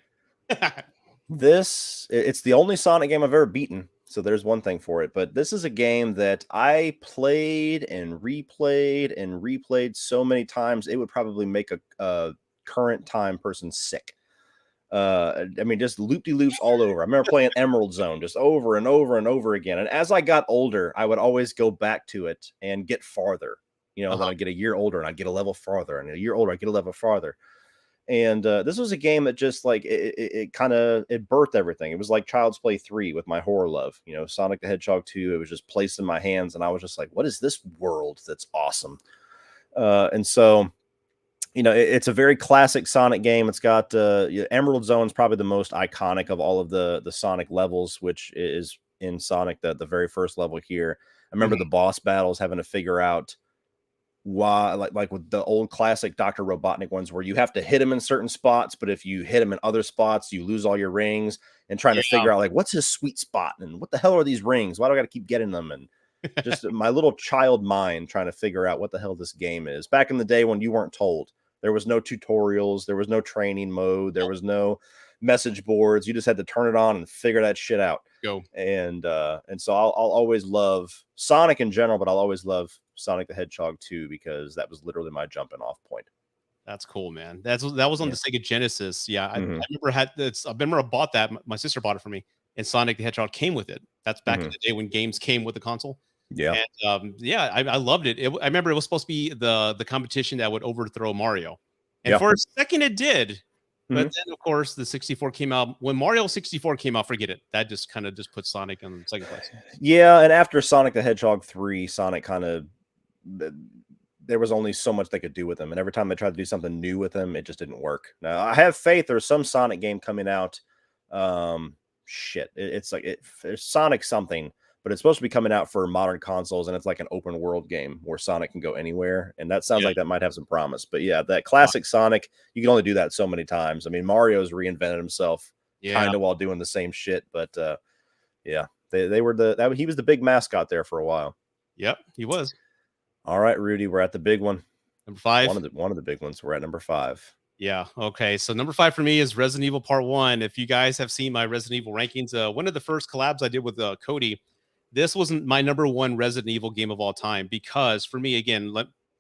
It's the only Sonic game I've ever beaten. So there's one thing for it. But this is a game that I played and replayed so many times, it would probably make a current time person sick. I mean, just loop-de-loops all over. I remember playing Emerald Zone just over and over and over again. And as I got older, I would always go back to it and get farther. You know, then I'd get a year older and I'd get a level farther, and a year older, I'd get a level farther. And this was a game that just like it birthed everything. It was like Child's Play 3 with my horror love. You know, Sonic the Hedgehog 2, it was just placed in my hands, and I was just like, what is this world that's awesome? And so, you know, it's a very classic Sonic game. It's got Emerald Zone is probably the most iconic of all of the Sonic levels, which is in Sonic, the very first level here. I remember the boss battles, having to figure out why, like with the old classic Dr. Robotnik ones, where you have to hit him in certain spots, but if you hit him in other spots, you lose all your rings, and trying to figure out like what's his sweet spot and what the hell are these rings? Why do I got to keep getting them? And just my little child mind trying to figure out what the hell this game is. Back in the day when you weren't told, there was no tutorials, there was no training mode, there was no message boards. You just had to turn it on and figure that shit out. Go. And so I'll always love Sonic in general, but I'll always love Sonic the Hedgehog 2 because that was literally my jumping off point. That's cool, man. That was on the Sega Genesis. Yeah, I remember I bought that. My sister bought it for me, and Sonic the Hedgehog came with it. That's back in the day when games came with the console. Yeah, and I loved it. I remember it was supposed to be the competition that would overthrow Mario, and for a second it did. But then, of course, the 64 came out. When Mario 64 came out, forget it. That just kind of just put Sonic in second place. Yeah, and after Sonic the Hedgehog 3, Sonic kind of, there was only so much they could do with him. And every time they tried to do something new with him, it just didn't work. Now, I have faith there's some Sonic game coming out. It's like there's Sonic something, but it's supposed to be coming out for modern consoles, and it's like an open world game where Sonic can go anywhere, and that sounds like that might have some promise. But yeah, that classic Sonic, you can only do that so many times. I mean, Mario's reinvented himself kind of while doing the same shit, but they were he was the big mascot there for a while. Yep, he was. All right, Rudy, we're at the big one. Number 5. One of the big ones. We're at number 5. Yeah. Okay. So number 5 for me is Resident Evil Part 1. If you guys have seen my Resident Evil rankings, one of the first collabs I did with Cody, this wasn't my number 1 Resident Evil game of all time, because for me, again,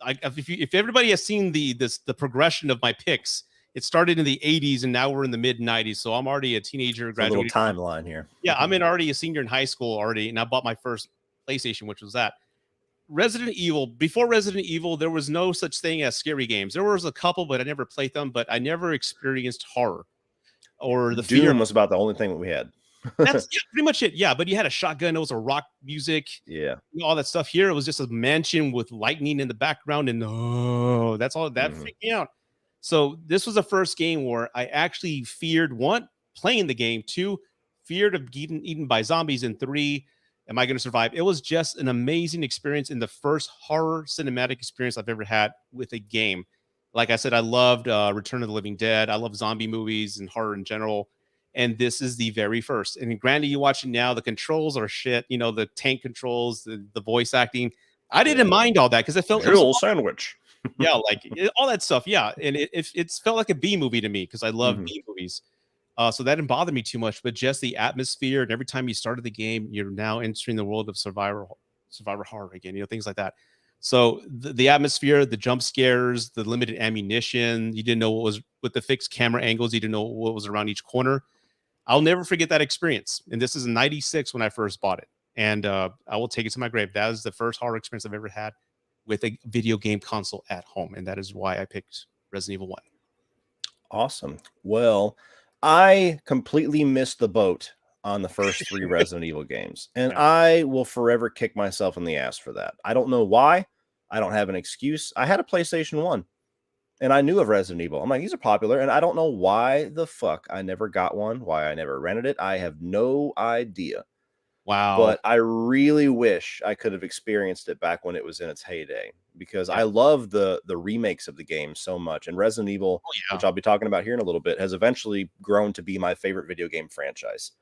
if everybody has seen the progression of my picks, it started in the 80s and now we're in the mid 90s. So I'm already a teenager. A little timeline here. Yeah, I'm already a senior in high school already, and I bought my first PlayStation, which was that. Resident Evil, before Resident Evil, there was no such thing as scary games. There was a couple, but I never played them, but I never experienced horror or the Doom fear. Was about the only thing that we had. That's pretty much it. Yeah, but you had a shotgun. It was a rock music. Yeah. All that stuff. Here, it was just a mansion with lightning in the background, and that's all that freaked me out. So this was the first game where I actually feared, one, playing the game, two, feared of getting eaten by zombies, and three, am I going to survive? It was just an amazing experience, and the first horror cinematic experience I've ever had with a game. Like I said, I loved Return of the Living Dead. I love zombie movies and horror in general. And this is the very first. And granted, you watch it now, the controls are shit. You know, the tank controls, the voice acting. I didn't mind all that because it felt Hill sandwich. Yeah, like all that stuff. Yeah, and it felt like a B movie to me because I love B movies. So that didn't bother me too much. But just the atmosphere, and every time you started the game, you're now entering the world of survivor horror again. You know, things like that. So the atmosphere, the jump scares, the limited ammunition, you didn't know what was with the fixed camera angles. You didn't know what was around each corner. I'll never forget that experience. And this is in '96 when I first bought it. And I will take it to my grave. That is the first horror experience I've ever had with a video game console at home. And that is why I picked Resident Evil 1. Awesome. Well, I completely missed the boat on the first 3 Resident Evil games. And I will forever kick myself in the ass for that. I don't know why. I don't have an excuse. I had a PlayStation 1. And I knew of Resident Evil. I'm like, these are popular. And I don't know why the fuck I never got one, why I never rented it. I have no idea. Wow. But I really wish I could have experienced it back when it was in its heyday, because I love the remakes of the game so much. And Resident Evil, which I'll be talking about here in a little bit, has eventually grown to be my favorite video game franchise.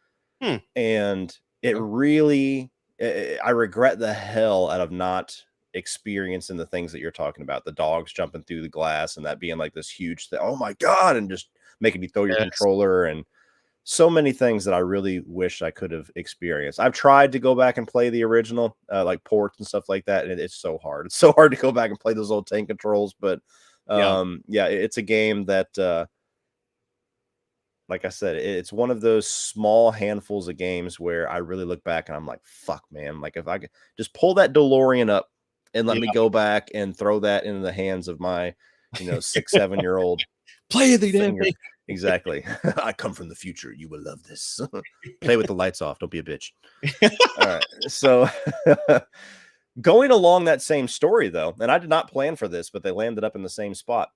And it really, I regret the hell out of not experiencing the things that you're talking about, the dogs jumping through the glass and that being like this huge thing, oh my god, and just making you throw your controller, and so many things that I really wish I could have experienced. I've tried to go back and play the original, like ports and stuff like that, and it's so hard. It's so hard to go back and play those old tank controls, but it's a game that like I said, it's one of those small handfuls of games where I really look back and I'm like, fuck, man, like if I could just pull that DeLorean up and let me go back and throw that into the hands of my, 6, 7-year-old. Play the damn thing. Exactly. I come from the future. You will love this. Play with the lights off. Don't be a bitch. All right. So going along that same story, though, and I did not plan for this, but they landed up in the same spot.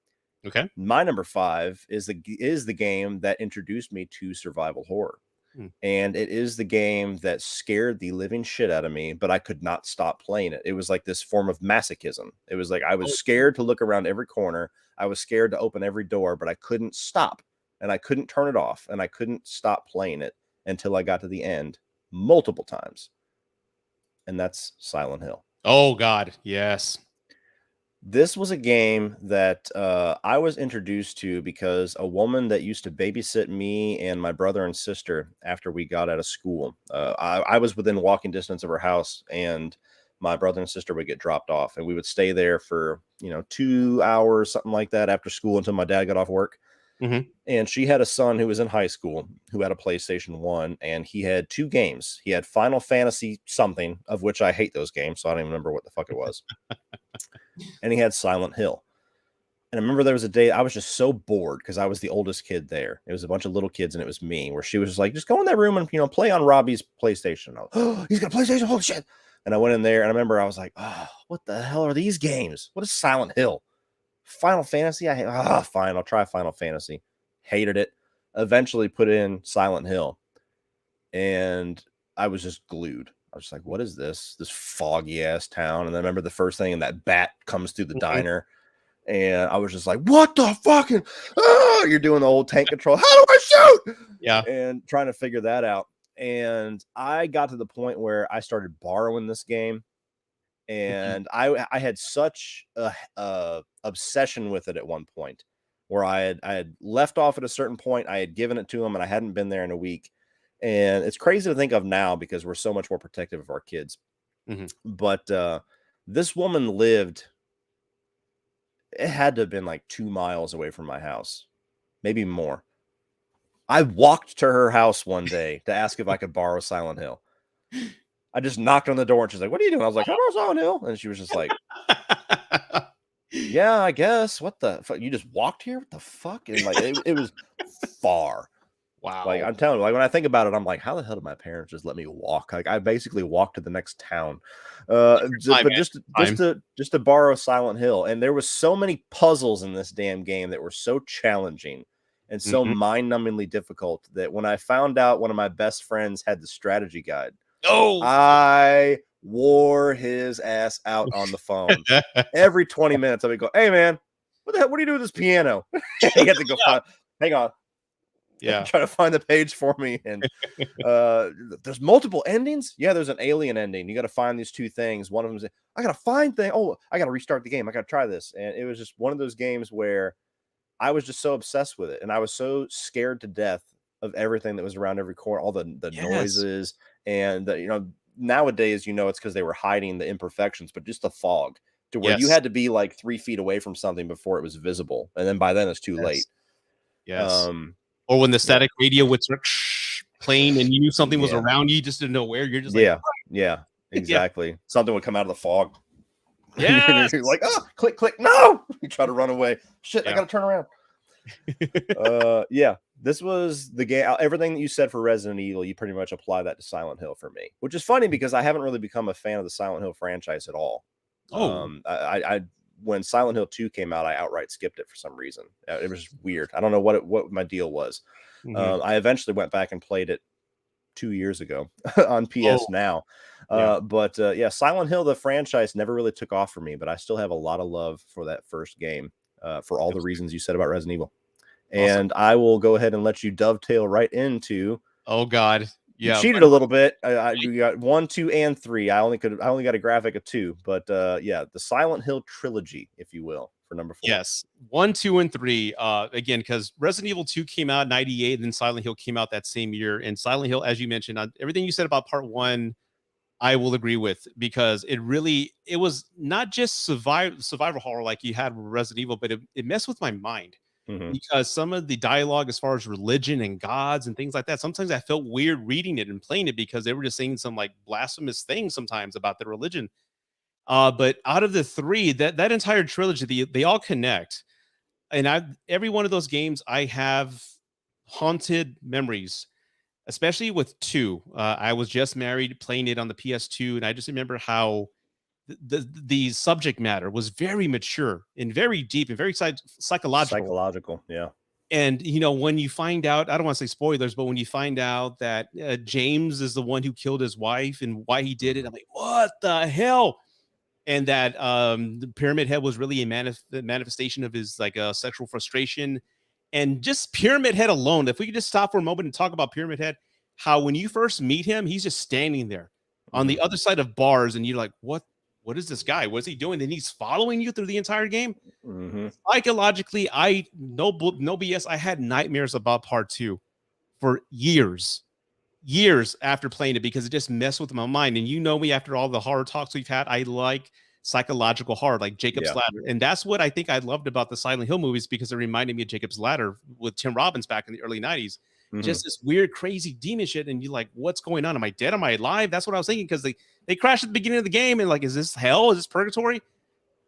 Okay. My number 5 is the game that introduced me to survival horror. And it is the game that scared the living shit out of me, but I could not stop playing it. It was like this form of masochism. It was like I was scared to look around every corner. I was scared to open every door, but I couldn't stop, and I couldn't turn it off, and I couldn't stop playing it until I got to the end multiple times. And that's Silent Hill. Oh, God. Yes. This was a game that I was introduced to because a woman that used to babysit me and my brother and sister after we got out of school, I was within walking distance of her house, and my brother and sister would get dropped off, and we would stay there for, 2 hours, something like that, after school until my dad got off work. And she had a son who was in high school who had a PlayStation 1, and he had 2 games. He had Final Fantasy something, of which I hate those games, so I don't even remember what the fuck it was. And he had Silent Hill. And I remember there was a day I was just so bored because I was the oldest kid there. It was a bunch of little kids and it was me, where she was just like, just go in that room and, play on Robbie's PlayStation. Oh, he's got a PlayStation. Holy shit. And I went in there and I remember I was like, oh, what the hell are these games? What is Silent Hill? Final Fantasy? Fine. I'll try Final Fantasy. Hated it. Eventually put in Silent Hill. And I was just glued. I was just like, what is this foggy ass town? And I remember the first thing, and that bat comes through the diner, and I was just like, what the fucking, you're doing the old tank control. How do I shoot? Yeah. And trying to figure that out. And I got to the point where I started borrowing this game, and I had such a obsession with it at one point, where I had left off at a certain point. I had given it to him, and I hadn't been there in a week. And it's crazy to think of now because we're so much more protective of our kids. But this woman lived, it had to have been like 2 miles away from my house, maybe more. I walked to her house one day to ask if I could borrow Silent Hill. I just knocked on the door and she's like, what are you doing? I was like, can I borrow Silent Hill? And she was just like, yeah, I guess. What the fuck? You just walked here? What the fuck? And like, it was far. Wow. Like I'm telling you, like when I think about it, I'm like, how the hell did my parents just let me walk? Like I basically walked to the next town. Time, But man. just to borrow Silent Hill, and there was so many puzzles in this damn game that were so challenging and so Mhm. mind-numbingly difficult that when I found out one of my best friends had the strategy guide, Oh. I wore his ass out on the phone. Every 20 minutes, I would go, "Hey man, what the hell? What do you do with this piano?" He had to go find. Hang on, Yeah. try to find the page for me. And there's multiple endings. Yeah, there's an alien ending. You got to find these two things. One of them's I gotta find thing. Oh, I gotta restart the game. I gotta try this. And it was just one of those games where I was just so obsessed with it, and I was so scared to death of everything that was around every corner, all the Yes. noises, and nowadays it's because they were hiding the imperfections, but just the fog to where you Yes. had to be like 3 feet away from something before it was visible, and then by then it's too late. Yes. Yes. Um, Or when the yeah, static radio would start playing and you knew something was yeah, around you, just didn't know where. You're just like, yeah, yeah, yeah. exactly. Something would come out of the fog. Yes. You're like, oh, click, click, no! You try to run away. Shit, I Yeah. gotta turn around. Yeah, this was the game. Everything that you said for Resident Evil, you pretty much apply that to Silent Hill for me, which is funny because I haven't really become a fan of the Silent Hill franchise at all. Oh, I when Silent Hill 2 came out, I outright skipped it for some reason. It was just weird. I don't know what my deal was. mhm. I eventually went back and played it 2 years ago on Oh, PS Now. yeah. But yeah, Silent Hill, the franchise, never really took off for me, but I still have a lot of love for that first game for all the reasons you said about Resident Evil. Awesome. And I will go ahead and let you dovetail right into. Oh God. You Yeah. cheated a little bit. You got 1, 2, and 3. I only got a graphic of 2, but yeah, the Silent Hill trilogy, if you will, for number 4. Yes. 1, 2, and 3. Again, because Resident Evil 2 came out in 98, and then Silent Hill came out that same year. And Silent Hill, as you mentioned, everything you said about part one, I will agree with because it was not just survival horror like you had with Resident Evil, but it messed with my mind Mm-hmm. because some of the dialogue as far as religion and gods and things like that, sometimes I felt weird reading it and playing it because they were just saying some like blasphemous things sometimes about their religion. But out of the three, that entire trilogy, they all connect. And every one of those games, I have haunted memories, especially with two. I was just married, playing it on the PS2, and I just remember how the subject matter was very mature and very deep and very psychological. Psychological, yeah. And when you find out, I don't want to say spoilers, but when you find out that James is the one who killed his wife and why he did it, I'm like, what the hell? And that the Pyramid Head was really a manifestation of his like sexual frustration. And just Pyramid Head alone, if we could just stop for a moment and talk about Pyramid Head, how when you first meet him, he's just standing there on the other side of bars, and you're like, what is this guy? What's he doing? And he's following you through the entire game. Mm-hmm. Psychologically, no BS. I had nightmares about part two for years after playing it because it just messed with my mind. And you know me, after all the horror talks we've had, I like psychological horror, like Jacob's Yeah. Ladder. And that's what I think I loved about the Silent Hill movies because it reminded me of Jacob's Ladder with Tim Robbins back in the early 90s. Mm-hmm. Just this weird, crazy demon shit. And you're like, what's going on? Am I dead? Am I alive? That's what I was thinking because they crashed at the beginning of the game. And like, is this hell? Is this purgatory?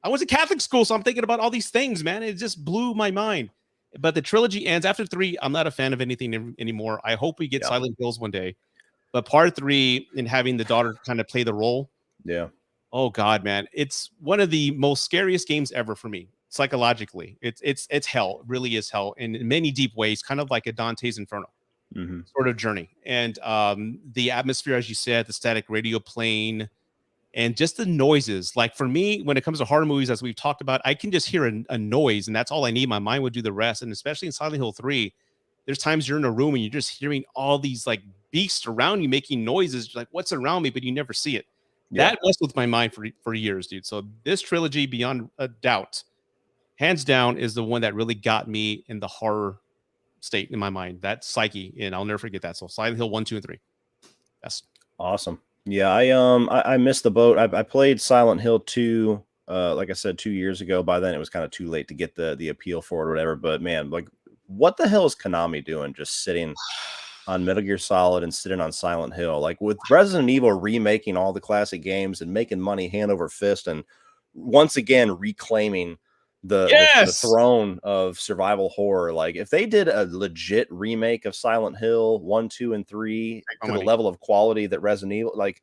I went to Catholic school, so I'm thinking about all these things, man. It just blew my mind. But the trilogy ends after 3. I'm not a fan of anything anymore. I hope we get Silent Hills one day. But part 3 and having the daughter kind of play the role. Yeah. Oh God, man. It's one of the most scariest games ever for me. Psychologically. It's hell. It really is hell in many deep ways, kind of like a Dante's Inferno sort of journey. And the atmosphere, as you said, the static radio playing, and just the noises. Like for me, when it comes to horror movies, as we've talked about, I can just hear a noise, and that's all I need. My mind would do the rest. And especially in Silent Hill 3, there's times you're in a room and you're just hearing all these like beasts around you making noises. You're like, what's around me? But you never see it. Yeah. That messed with my mind for years, dude. So this trilogy, beyond a doubt, hands down, is the one that really got me in the horror state in my mind. That psyche, and I'll never forget that. So Silent Hill 1, 2, and 3. That's awesome. Yeah, I missed the boat. I played Silent Hill 2, like I said, 2 years ago. By then it was kind of too late to get the appeal for it or whatever. But man, like, what the hell is Konami doing just sitting on Metal Gear Solid and sitting on Silent Hill? Like with Resident Evil remaking all the classic games and making money hand over fist and once again reclaiming the throne of survival horror. Like if they did a legit remake of Silent Hill 1, 2, and 3 to the level of quality that Resident Evil, like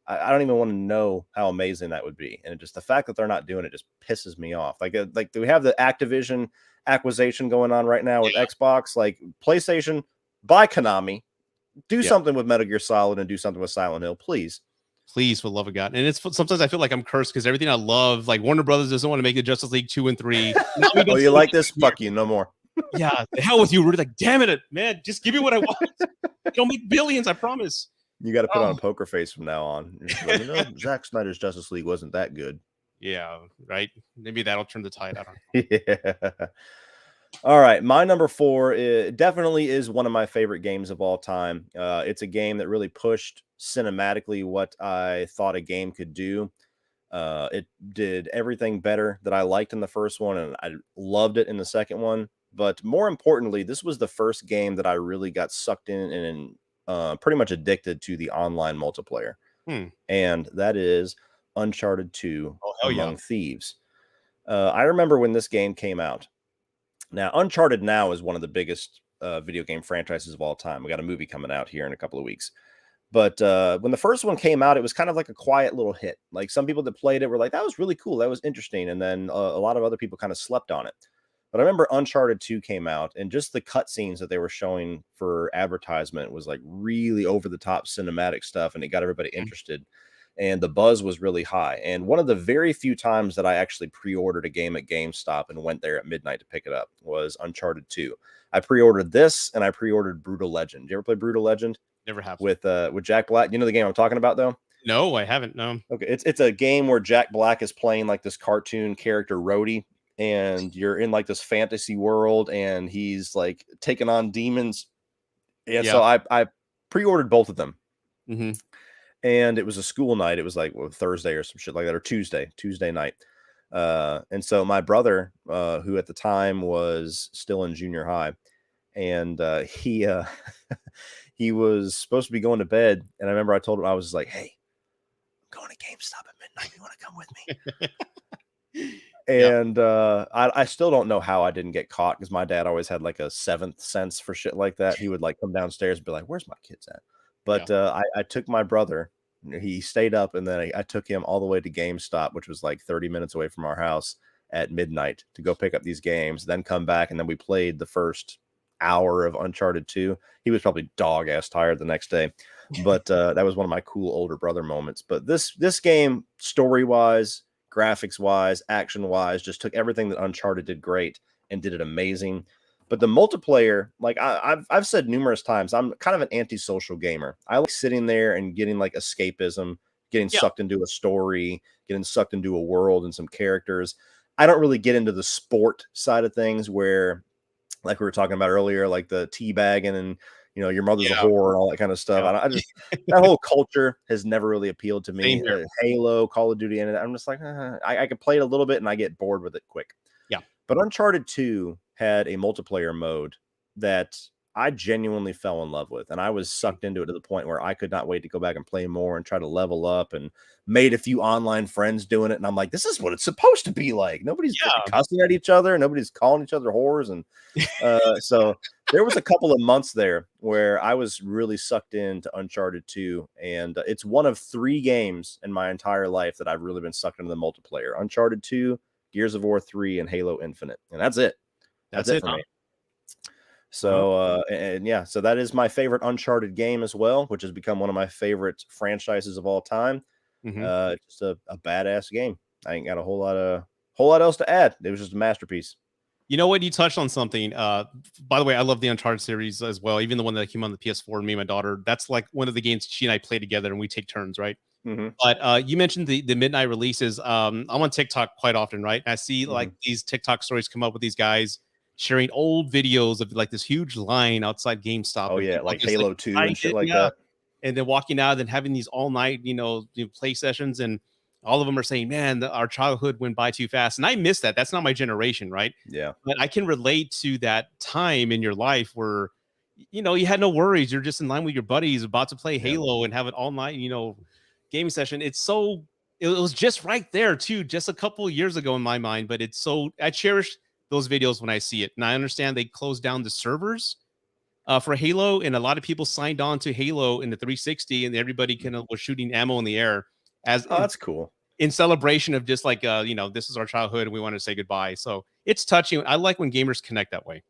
I don't even want to know how amazing that would be. And just the fact that they're not doing it just pisses me off. Like do we have the Activision acquisition going on right now with Xbox? Like PlayStation, buy Konami, do something with Metal Gear Solid and do something with Silent Hill, please. Please, for the love of God. And it's sometimes I feel like I'm cursed because everything I love, like Warner Brothers doesn't want to make the Justice League 2 and 3. Oh, you like this? Fuck you, no more. Yeah, the hell with you, Rudy. Like, damn it, man, just give me what I want. You'll make billions, I promise. You got to put on a poker face from now on. Like, Zack Snyder's Justice League wasn't that good. Yeah, right. Maybe that'll turn the tide. I don't know. Yeah. All right, my number 4 definitely is one of my favorite games of all time. It's a game that really pushed cinematically what I thought a game could do. It did everything better that I liked in the first one, and I loved it in the second one. But more importantly, this was the first game that I really got sucked in and pretty much addicted to the online multiplayer. And that is Uncharted 2 Among Thieves. I remember when this game came out. Now, Uncharted now is one of the biggest video game franchises of all time. We got a movie coming out here in a couple of weeks. But when the first one came out, it was kind of like a quiet little hit. Like some people that played it were like, that was really cool. That was interesting. And then a lot of other people kind of slept on it. But I remember Uncharted 2 came out, and just the cutscenes that they were showing for advertisement was like really over the top cinematic stuff. And it got everybody interested. And the buzz was really high. And one of the very few times that I actually pre-ordered a game at GameStop and went there at midnight to pick it up was Uncharted 2. I pre-ordered this, and I pre-ordered Brutal Legend. Did you ever play Brutal Legend? Never have. With Jack Black. You know the game I'm talking about, though? No, I haven't. No. Okay, it's a game where Jack Black is playing like this cartoon character, Rudy, and you're in like this fantasy world, and he's like taking on demons. And so I pre-ordered both of them. And it was a school night. It was like Thursday or some shit like that, or Tuesday night. And so my brother, who at the time was still in junior high, and he he was supposed to be going to bed. And I remember I told him, I was like, hey, I'm going to GameStop at midnight. You want to come with me? And I still don't know how I didn't get caught, because my dad always had like a seventh sense for shit like that. He would like come downstairs and be like, where's my kids at? But I took my brother. He stayed up, and then I took him all the way to GameStop, which was like 30 minutes away from our house, at midnight to go pick up these games, then come back. And then we played the first hour of Uncharted 2. He was probably dog ass tired the next day, but that was one of my cool older brother moments. But this game, story wise, graphics wise, action wise, just took everything that Uncharted did great and did it amazing. But the multiplayer, like I've said numerous times, I'm kind of an antisocial gamer. I like sitting there and getting like escapism, getting sucked into a story, getting sucked into a world and some characters. I don't really get into the sport side of things, where, like we were talking about earlier, like the teabagging and, you know, your mother's a whore and all that kind of stuff. I just that whole culture has never really appealed to me. Halo, Call of Duty, and I'm just like, I can play it a little bit and I get bored with it quick. Yeah. But Uncharted 2 had a multiplayer mode that I genuinely fell in love with, and I was sucked into it to the point where I could not wait to go back and play more and try to level up, and made a few online friends doing it. And I'm like, this is what it's supposed to be like. Nobody's cussing at each other. Nobody's calling each other whores. And so there was a couple of months there where I was really sucked into Uncharted 2. And it's one of 3 games in my entire life that I've really been sucked into the multiplayer: Uncharted 2, Gears of War 3, and Halo Infinite. And that's it. That's it for me. So, so that is my favorite Uncharted game as well, which has become one of my favorite franchises of all time. Just a badass game. I ain't got a whole lot else to add. It was just a masterpiece. You know what? You touched on something. By the way, I love the Uncharted series as well. Even the one that came on the PS4, me and my daughter, that's like one of the games she and I play together, and we take turns, right? But you mentioned the midnight releases. I'm on TikTok quite often, right? And I see like these TikTok stories come up with these guys sharing old videos of like this huge line outside GameStop. Oh yeah, like Halo 2 and shit like that. And then walking out and having these all night, play sessions, and all of them are saying, man, our childhood went by too fast. And I miss that. That's not my generation, right? Yeah. But I can relate to that time in your life where, you had no worries. You're just in line with your buddies about to play Halo and have an all night, gaming session. It's it was just right there too, just a couple of years ago in my mind. But I cherish those videos when I see it. And I understand they closed down the servers for Halo, and a lot of people signed on to Halo in the 360, and everybody kind of was shooting ammo in the air that's cool. In celebration of just like this is our childhood and we want to say goodbye. So it's touching. I like when gamers connect that way.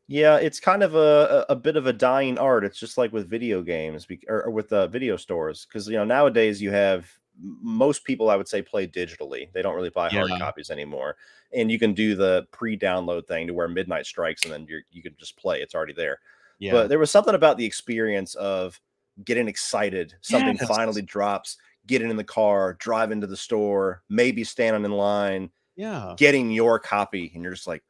Yeah, it's kind of a bit of a dying art. It's just like with video games or with video stores, because nowadays you have most people, I would say, play digitally. They don't really buy hard copies anymore, and you can do the pre-download thing to where midnight strikes, and then you can just play. It's already there. Yeah. But there was something about the experience of getting excited. Something finally drops. Getting in the car, driving to the store, maybe standing in line, getting your copy, and you're just like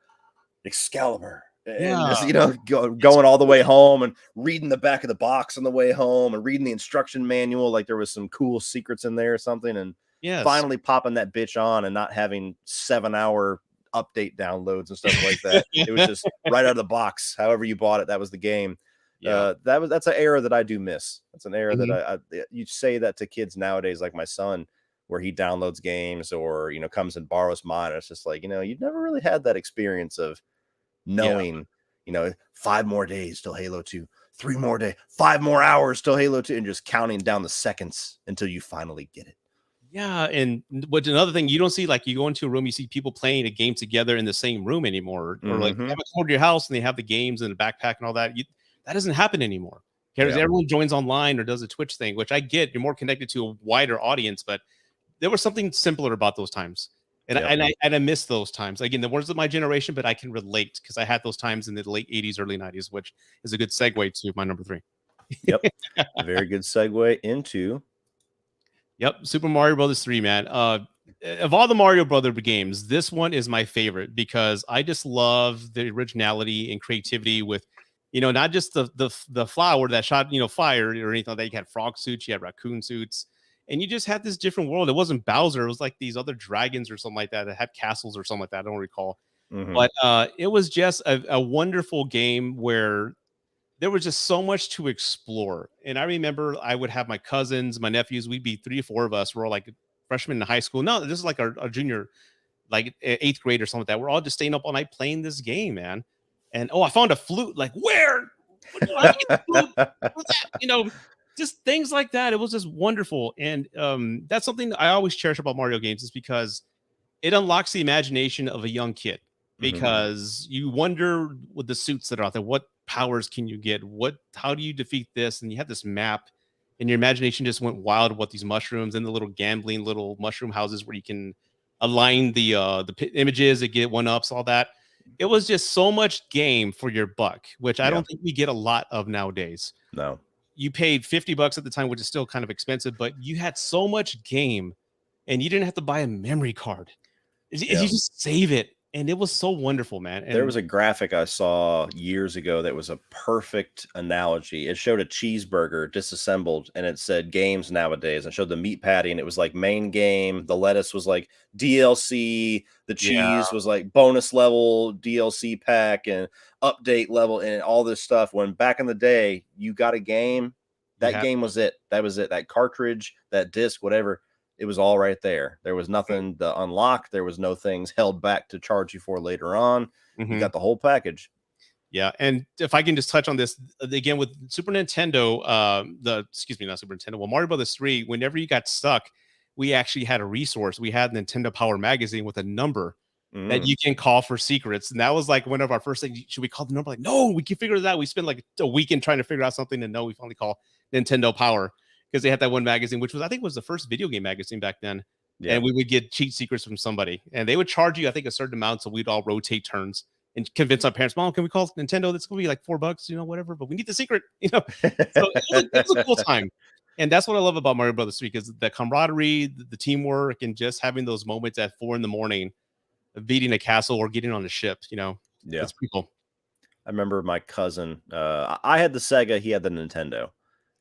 Excalibur. And just, going all the way home and reading the back of the box on the way home and reading the instruction manual. Like there was some cool secrets in there or something. And finally popping that bitch on and not having 7-hour update downloads and stuff like that. It was just right out of the box. However you bought it, that was the game. That's an era that I do miss. That's an era that you say that to kids nowadays, like my son, where he downloads games or, comes and borrows mine. And it's just like, you've never really had that experience of knowing, 5 more days till Halo 2, 3 more days, 5 more hours till Halo 2, and just counting down the seconds until you finally get it. Yeah. And but another thing, you don't see, like, you go into a room, you see people playing a game together in the same room anymore, or like you have a come to your house and they have the games in the backpack and all that. That doesn't happen anymore. Because everyone joins online or does a Twitch thing, which I get. You're more connected to a wider audience, but there was something simpler about those times. And I miss those times. Again, the words of my generation, but I can relate because I had those times in the late 80s, early 90s, which is a good segue to my number 3. Yep. A very good segue into Super Mario Brothers 3, man. Of all the Mario Brother games, this one is my favorite because I just love the originality and creativity with, not just the flower that shot, fire or anything like that. You had frog suits, you had raccoon suits. And you just had this different world. It wasn't Bowser. It was like these other dragons or something like that had castles or something like that. I don't recall. But it was just a wonderful game where there was just so much to explore. And I remember I would have my cousins, my nephews. We'd be 3 or 4 of us. We're all like freshmen in high school. No, this is like our junior, like 8th grade or something like that. We're all just staying up all night playing this game, man. And I found a flute. Like, where? How do you get the flute? Just things like that. It was just wonderful. And that's something I always cherish about Mario games, is because it unlocks the imagination of a young kid, because you wonder with the suits that are out there, what powers can you get? How do you defeat this? And you have this map and your imagination just went wild with these mushrooms and the little gambling little mushroom houses where you can align the images and get 1-ups, all that. It was just so much game for your buck, which I don't think we get a lot of nowadays. No. You paid $50 at the time, which is still kind of expensive, but you had so much game and you didn't have to buy a memory card. You just save it. And it was so wonderful, man. And there was a graphic I saw years ago that was a perfect analogy. It showed a cheeseburger disassembled and it said games nowadays, and showed the meat patty, and it was like main game. The lettuce was like DLC. The cheese was like bonus level DLC pack and update level and all this stuff. When back in the day, you got a game, that game was it. That was it. That cartridge, that disc, whatever. It was all right there. There was nothing to unlock. There was no things held back to charge you for later on. You got the whole package. Yeah. And if I can just touch on this again with Super Nintendo, not Super Nintendo. Well, Mario Brothers 3, whenever you got stuck, we actually had a resource. We had Nintendo Power Magazine with a number that you can call for secrets. And that was like one of our first things. Should we call the number? Like, no, we can figure it out. We spent like a weekend trying to figure out something, and no, we finally call Nintendo Power. Because they had that one magazine, which was the first video game magazine back then. Yeah. And we would get cheat secrets from somebody. And they would charge you, I think, a certain amount. So we'd all rotate turns and convince our parents, Mom, can we call Nintendo? That's going to be like $4, whatever. But we need the secret, So it was a cool time. And that's what I love about Mario Brothers 3, because the camaraderie, the teamwork, and just having those moments at 4 a.m. of beating a castle or getting on a ship, Yeah. It's pretty cool. I remember my cousin, I had the Sega, he had the Nintendo.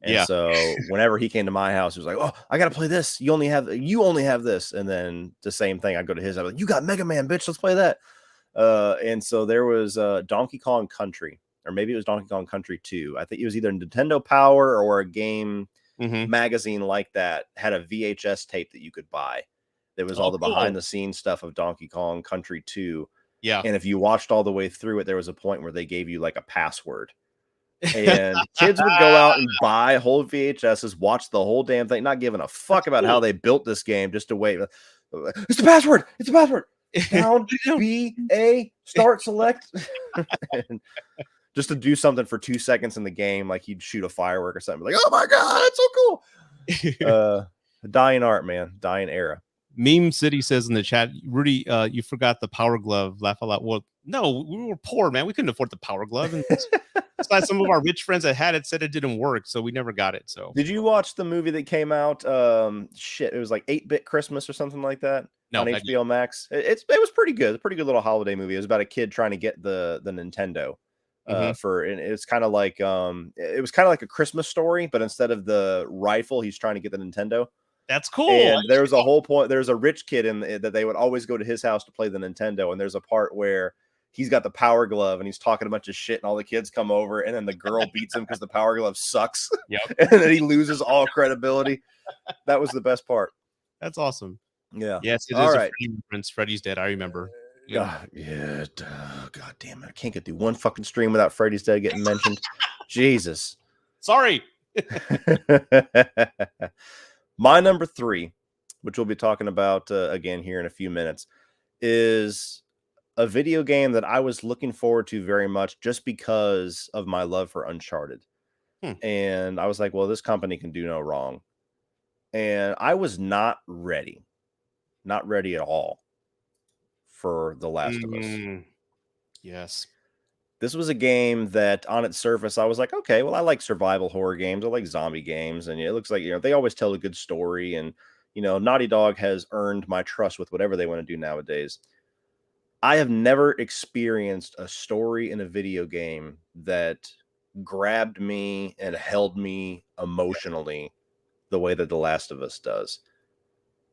And so whenever he came to my house, he was like, "Oh, I got to play this. You only have this." And then the same thing, I'd go to his. I was like, "You got Mega Man, bitch. Let's play that." And so there was Donkey Kong Country, or maybe it was Donkey Kong Country 2. I think it was either Nintendo Power or a game magazine like that had a VHS tape that you could buy. There was all the cool. behind the scenes stuff of Donkey Kong Country 2. Yeah. And if you watched all the way through it, there was a point where they gave you like a password. And kids would go out and buy whole VHSs, watch the whole damn thing, not giving a fuck about how they built this game, just to wait. It's the password. It's the password. Down, B, A, start, select. And just to do something for 2 seconds in the game, like he'd shoot a firework or something. Like, oh my God, that's so cool. Dying art, man. Dying era. Meme City says in the chat, Rudy, you forgot the Power Glove. Laugh a lot. Well, no, we were poor, man. We couldn't afford the Power Glove. And besides, some of our rich friends that had it said it didn't work, so we never got it. So, did you watch the movie that came out? It was like 8-Bit Christmas or something like that. No, on HBO Max. It was pretty good. A pretty good little holiday movie. It was about a kid trying to get the Nintendo. And it's kind of like it was kind of like a Christmas Story, but instead of the rifle, he's trying to get the Nintendo. That's cool. And there's a whole point. There's a rich kid that they would always go to his house to play the Nintendo. And there's a part where he's got the Power Glove and he's talking a bunch of shit, and all the kids come over, and then the girl beats him because the Power Glove sucks. Yep. And then he loses all credibility. That was the best part. That's awesome. Yeah. Yes, it all is right. a reference. Freddy's dead. I remember. God, God damn it. I can't get through one fucking stream without Freddy's Dead getting mentioned. Jesus. Sorry. My number 3, which we'll be talking about again here in a few minutes, is a video game that I was looking forward to very much just because of my love for Uncharted. And I was like, well, this company can do no wrong. And I was not ready at all for The Last of Us. Yes. This was a game that on its surface, I was like, okay, well, I like survival horror games. I like zombie games. And it looks like, they always tell a good story. And, Naughty Dog has earned my trust with whatever they want to do nowadays. I have never experienced a story in a video game that grabbed me and held me emotionally the way that The Last of Us does.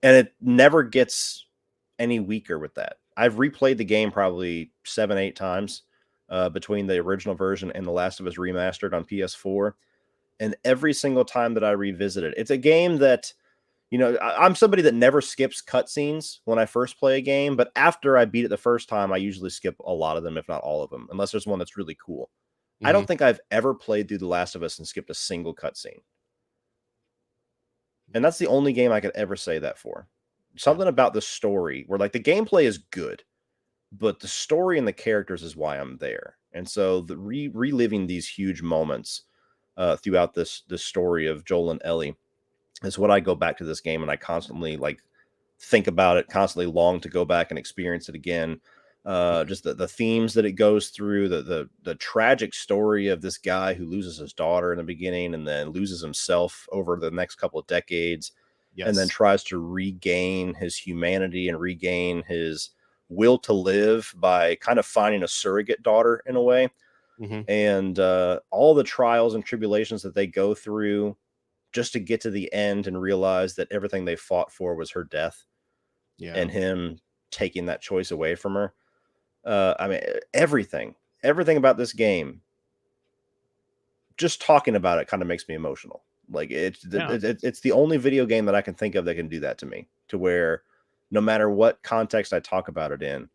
And it never gets any weaker with that. I've replayed the game probably 7-8 times between the original version and The Last of Us Remastered on PS4. And every single time that I revisit it, it's a game that, I'm somebody that never skips cutscenes when I first play a game. But after I beat it the first time, I usually skip a lot of them, if not all of them, unless there's one that's really cool. I don't think I've ever played through The Last of Us and skipped a single cutscene. And that's the only game I could ever say that for. Something about the story where, like, the gameplay is good, but the story and the characters is why I'm there. And so the reliving these huge moments throughout this story of Joel and Ellie is what I go back to this game, and I constantly think about it, constantly long to go back and experience it again. Just the themes that it goes through, the tragic story of this guy who loses his daughter in the beginning and then loses himself over the next couple of decades. Yes. And then tries to regain his humanity and regain his will to live by kind of finding a surrogate daughter in a way. And all the trials and tribulations that they go through just to get to the end and realize that everything they fought for was her death. Yeah. And him taking that choice away from her. I mean, everything about this game, just talking about it kind of makes me emotional. Like it's the only video game that I can think of that can do that to me, to where no matter what context I talk about it in,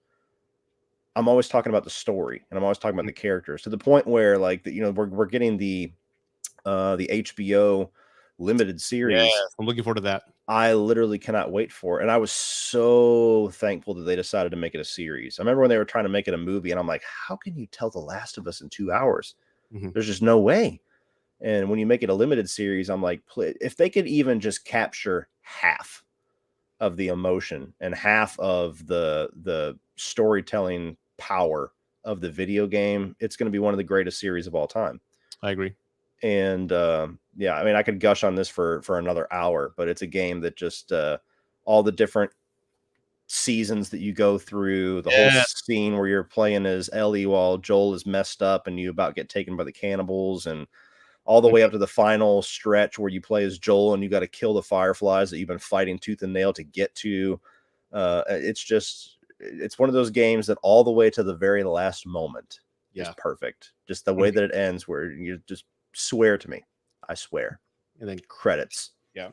I'm always talking about the story and I'm always talking about the characters, to the point where, like, we're getting the HBO limited series. Yeah, I'm looking forward to that. I literally cannot wait for it. And I was so thankful that they decided to make it a series. I remember when they were trying to make it a movie, and I'm like, how can you tell The Last of Us in 2 hours? There's just no way. And when you make it a limited series, I'm like, if they could even just capture half of the emotion and half of the storytelling power of the video game, it's going to be one of the greatest series of all time. I agree. And yeah, I mean, I could gush on this for another hour, but it's a game that just all the different seasons that you go through, the whole scene where you're playing as Ellie while Joel is messed up and you about get taken by the cannibals, and all the way up to the final stretch where you play as Joel and you got to kill the fireflies that you've been fighting tooth and nail to get to. It's one of those games that all the way to the very last moment is perfect. Just the way that it ends, where you just swear to me. I swear. and then credits. Yeah.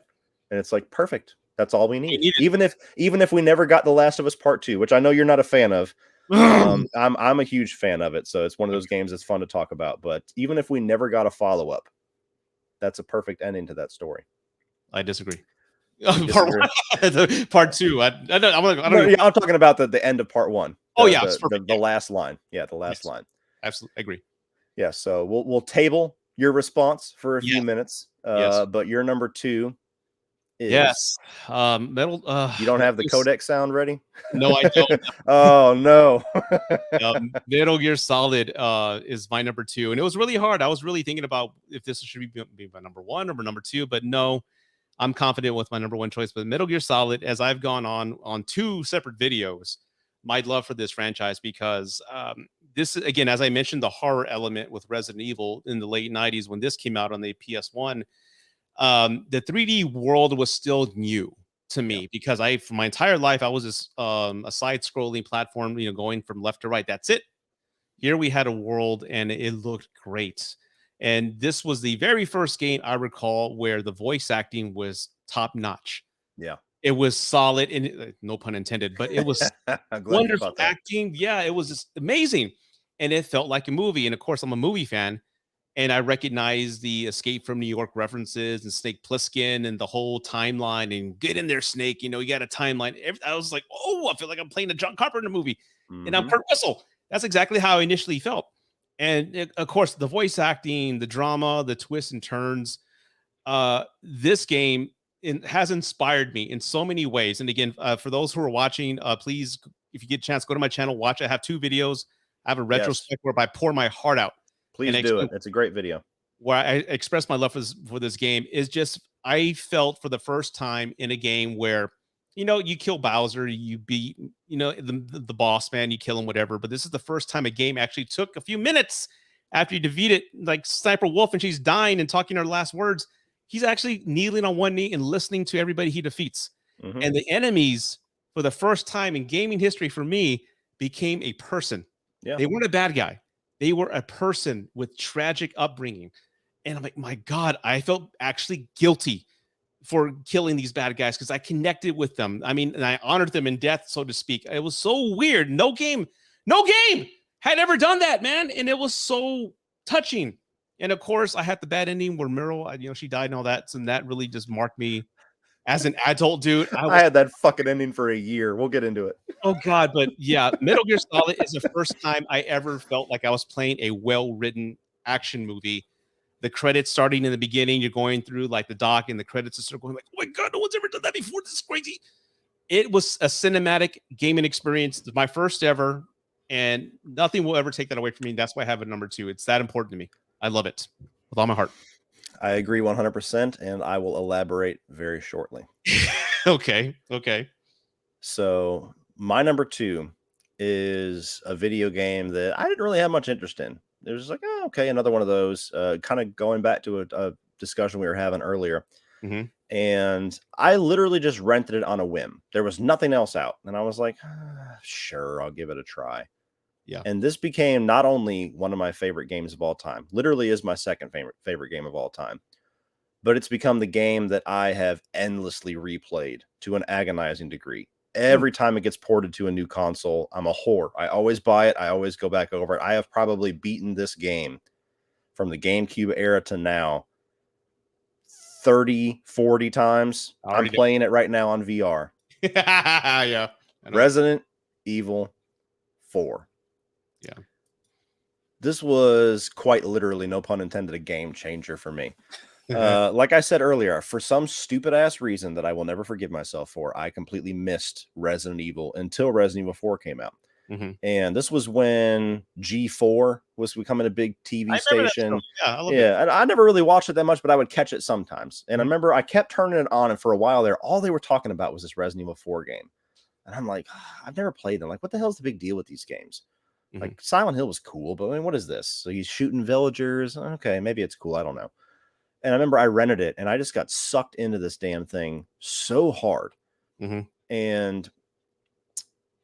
And it's like, perfect. That's all we need. Even if we never got The Last of Us Part 2, which I know you're not a fan of. I'm a huge fan of it. So it's one of those games that's fun to talk about. But even if we never got a follow-up, that's a perfect ending to that story. I disagree. Part 2. I'm talking about the end of part 1. The last line. Yeah, the last line. Absolutely agree. Yeah, so we'll table your response for a few minutes. But your number 2 is Metal. You don't have the codec sound ready? No, I don't. Oh no. Metal Gear Solid is my number 2, and it was really hard. I was really thinking about if this should be my number 1 or my number 2, but no. I'm confident with my number 1 choice, but Metal Gear Solid, as I've gone on 2 separate videos, my love for this franchise, because this, again, as I mentioned, the horror element with Resident Evil in the late 90s when this came out on the PS1, the 3D world was still new to me because for my entire life, I was this a side-scrolling platform, going from left to right. That's it. Here we had a world and it looked great. And this was the very first game I recall where the voice acting was top notch. Yeah. It was solid, and no pun intended, but it was wonderful acting. Yeah, it was just amazing. And it felt like a movie. And of course, I'm a movie fan, and I recognize the Escape from New York references and Snake Plissken and the whole timeline and get in there, Snake. You got a timeline. I was like, oh, I feel like I'm playing a John Carpenter movie. And I'm Kurt Russell. That's exactly how I initially felt. And of course, the voice acting, the drama, the twists and turns. This game has inspired me in so many ways. And again, for those who are watching, please, if you get a chance, go to my channel, watch. I have 2 videos. I have a retrospect where I pour my heart out. Please do it. It's a great video. Where I express my love for this game is just, I felt for the first time in a game where, you kill Bowser, you beat, the boss man, you kill him, whatever. But this is the first time a game actually took a few minutes after you defeat it, like Sniper Wolf, and she's dying and talking her last words. He's actually kneeling on one knee and listening to everybody he defeats. And the enemies, for the first time in gaming history for me, became a person. Yeah. They weren't a bad guy. They were a person with tragic upbringing. And I'm like, my God, I felt actually guilty for killing these bad guys because I connected with them. I mean, and I honored them in death, so to speak. It was so weird. No game had ever done that, man. And it was so touching. And of course, I had the bad ending where Meryl, she died and all that. So that really just marked me as an adult dude. I had that fucking ending for a year. We'll get into it. Oh God, but yeah, Metal Gear Solid is the first time I ever felt like I was playing a well-written action movie. The credits starting in the beginning, you're going through like the dock, and the credits are still going like, oh my God, no one's ever done that before. This is crazy. It was a cinematic gaming experience, my first ever, and nothing will ever take that away from me. That's why I have it number 2. It's that important to me. I love it with all my heart. I agree 100%, and I will elaborate very shortly. Okay. So my number 2 is a video game that I didn't really have much interest in. It was like, oh, okay, another one of those. Kind of going back to a discussion we were having earlier. And I literally just rented it on a whim. There was nothing else out. And I was like, sure, I'll give it a try. Yeah. And this became not only one of my favorite games of all time, literally is my second favorite game of all time, but it's become the game that I have endlessly replayed to an agonizing degree. Every time it gets ported to a new console, I'm a whore. I always buy it. I always go back over it. I have probably beaten this game from the GameCube era to now 30, 40 times. I'm playing it right now on VR. Yeah. Resident Evil 4. Yeah. This was quite literally, no pun intended, a game changer for me. Like I said earlier, for some stupid ass reason that I will never forgive myself for, I completely missed Resident Evil until Resident Evil 4 came out. And this was when G4 was becoming a big TV station. Yeah, and I never really watched it that much, but I would catch it sometimes. And I remember I kept turning it on, and for a while there, all they were talking about was this Resident Evil 4 game. And I'm like, I've never played them. Like, what the hell is the big deal with these games? Like, Silent Hill was cool, but I mean, what is this? So he's shooting villagers. Okay, maybe it's cool. I don't know. And I remember I rented it, and I just got sucked into this damn thing so hard. And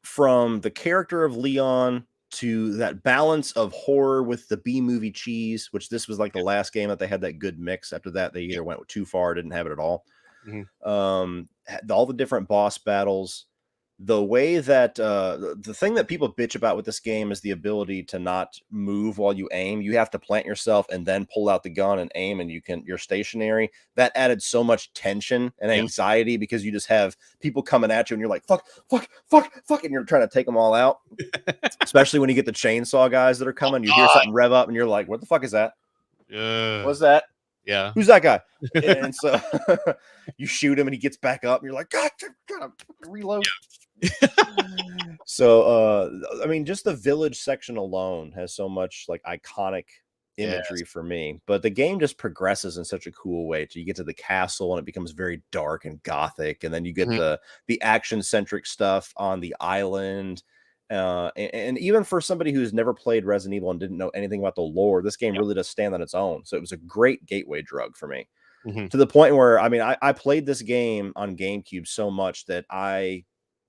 from the character of Leon to that balance of horror with the B-movie cheese, which this was like the last game that they had that good mix. After that, they either went too far, or didn't have it at all. All the different boss battles, the way that the thing that people bitch about with this game is the ability to not move while you aim. You have to plant yourself and then pull out the gun and aim, and you're stationary. That added so much tension and anxiety because you just have people coming at you and you're like, fuck, and you're trying to take them all out. Especially when you get the chainsaw guys that are coming, you hear something rev up and you're like, what the fuck is that? What's that? Yeah. Who's that guy? And so you shoot him and he gets back up and you're like, God, gotta reload. So I mean, just the village section alone has so much like iconic imagery for me, but the game just progresses in such a cool way. So you get to the castle and it becomes very dark and gothic, and then you get the action centric stuff on the island. And even for somebody who's never played Resident Evil and didn't know anything about the lore, this game really does stand on its own. So it was a great gateway drug for me, to the point where, I mean, I played this game on GameCube so much that I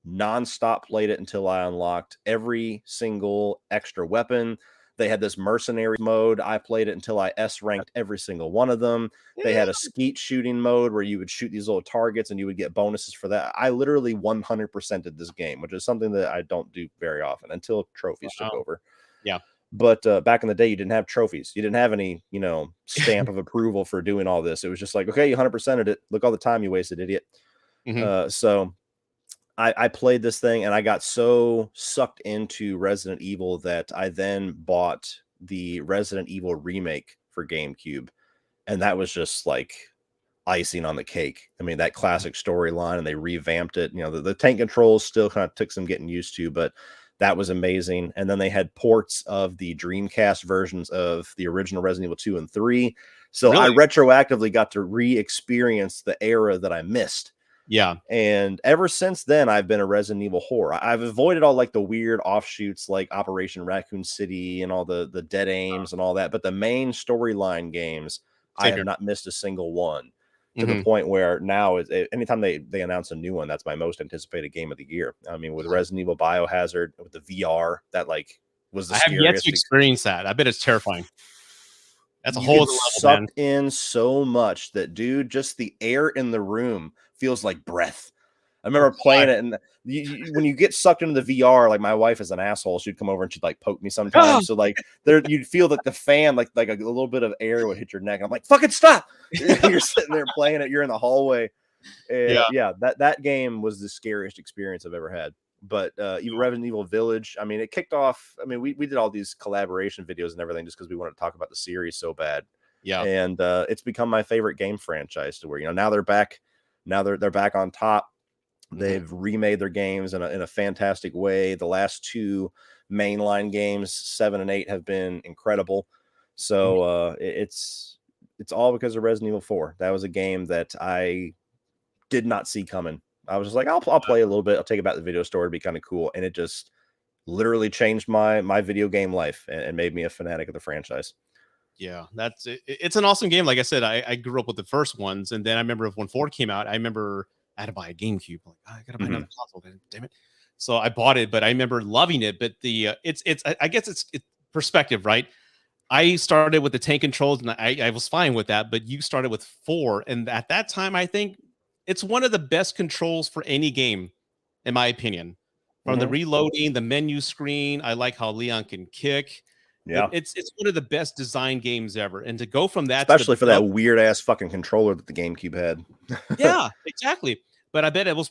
nonstop played it until I unlocked every single extra weapon. They had this mercenary mode. I played it until I S-ranked every single one of them. They had a skeet shooting mode where you would shoot these little targets and you would get bonuses for that. I literally 100%ed this game, which is something that I don't do very often until trophies took over. Yeah. But back in the day, you didn't have trophies. You didn't have any, stamp of approval for doing all this. It was just like, okay, you 100%ed it. Look all the time you wasted, idiot. So I played this thing and I got so sucked into Resident Evil that I then bought the Resident Evil remake for GameCube. And that was just like icing on the cake. I mean, that classic storyline, and they revamped it. The tank controls still kind of took some getting used to, but that was amazing. And then they had ports of the Dreamcast versions of the original Resident Evil 2 and 3. So I retroactively got to re-experience the era that I missed. Yeah. And ever since then, I've been a Resident Evil whore. I've avoided all like the weird offshoots like Operation Raccoon City and all the dead aims and all that. But the main storyline games, I have not missed a single one, to the point where now anytime they announce a new one, that's my most anticipated game of the year. I mean, with Resident Evil Biohazard, with the VR, that like was the scariest. I have yet to experience that. I bet it's terrifying. That's a you whole get sucked in so much that, dude, just the air in the room feels like breath. I remember playing it, and when you get sucked into the VR, like my wife is an asshole. She'd come over and she'd like poke me sometimes. So like you'd feel that the fan, like a little bit of air would hit your neck. I'm like, fucking stop! You're sitting there playing it. You're in the hallway. And that game was the scariest experience I've ever had. But even Resident Evil Village, I mean, it kicked off. I mean, we did all these collaboration videos and everything just because we wanted to talk about the series so bad. Yeah, and it's become my favorite game franchise. To where now they're back. Now they're back on top. They've remade their games in a fantastic way. The last two mainline games, 7 and 8, have been incredible. So it's all because of Resident Evil 4. That was a game that I did not see coming. I was just like, I'll play a little bit. I'll take it back to the video store. It'd be kind of cool. And it just literally changed my video game life and made me a fanatic of the franchise. Yeah, that's it. It's an awesome game. Like I said, I grew up with the first ones, and then I remember when 4 came out, I remember I had to buy a GameCube. Like, I gotta buy another console. Damn it! So I bought it, but I remember loving it. But I guess it's perspective, right? I started with the tank controls, and I was fine with that. But you started with 4, and at that time, I think it's one of the best controls for any game, in my opinion. From the reloading, the menu screen, I like how Leon can kick. Yeah, it's one of the best design games ever, and to go from that, especially for that weird ass fucking controller that the GameCube had. Yeah, exactly. But I bet it was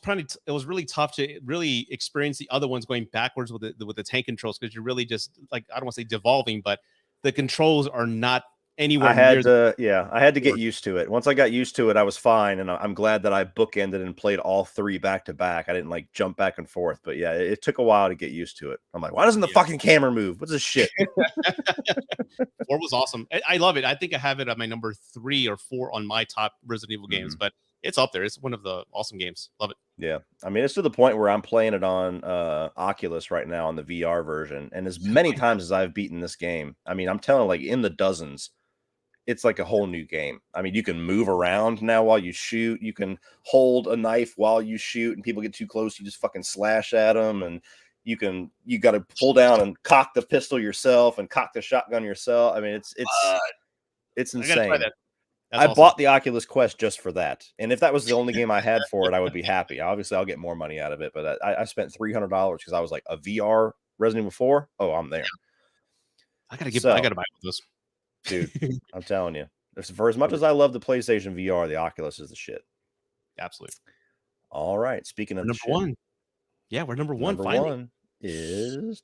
really tough to really experience the other ones going backwards with the tank controls, because you're really just like, I don't want to say devolving, but the controls are not anywhere. I had to get used to it. Once I got used to it, I was fine, and I'm glad that I bookended and played all 3 back to back. I didn't like jump back and forth, but yeah, it took a while to get used to it. I'm like, why doesn't the fucking camera move? What's this shit? 4 was awesome. I love it. I think I have it at my number 3 or 4 on my top Resident Evil games, but it's up there. It's one of the awesome games. Love it. Yeah, I mean, it's to the point where I'm playing it on Oculus right now on the VR version, and as many times as I've beaten this game, I mean, I'm telling, like, in the dozens. It's like a whole new game. I mean, you can move around now while you shoot. You can hold a knife while you shoot, and people get too close, you just fucking slash at them. And You got to pull down and cock the pistol yourself and cock the shotgun yourself. I mean, it's insane. I gotta try that. I bought the Oculus Quest just for that. And if that was the only game I had for it, I would be happy. Obviously, I'll get more money out of it. But I spent $300 because I was like, a VR Resident Evil 4? Oh, I'm there. I gotta buy this. Dude, I'm telling you. For as much as I love the PlayStation VR, the Oculus is the shit. Absolutely. All right. Speaking of number one. Yeah, we're number one. Number finally. one is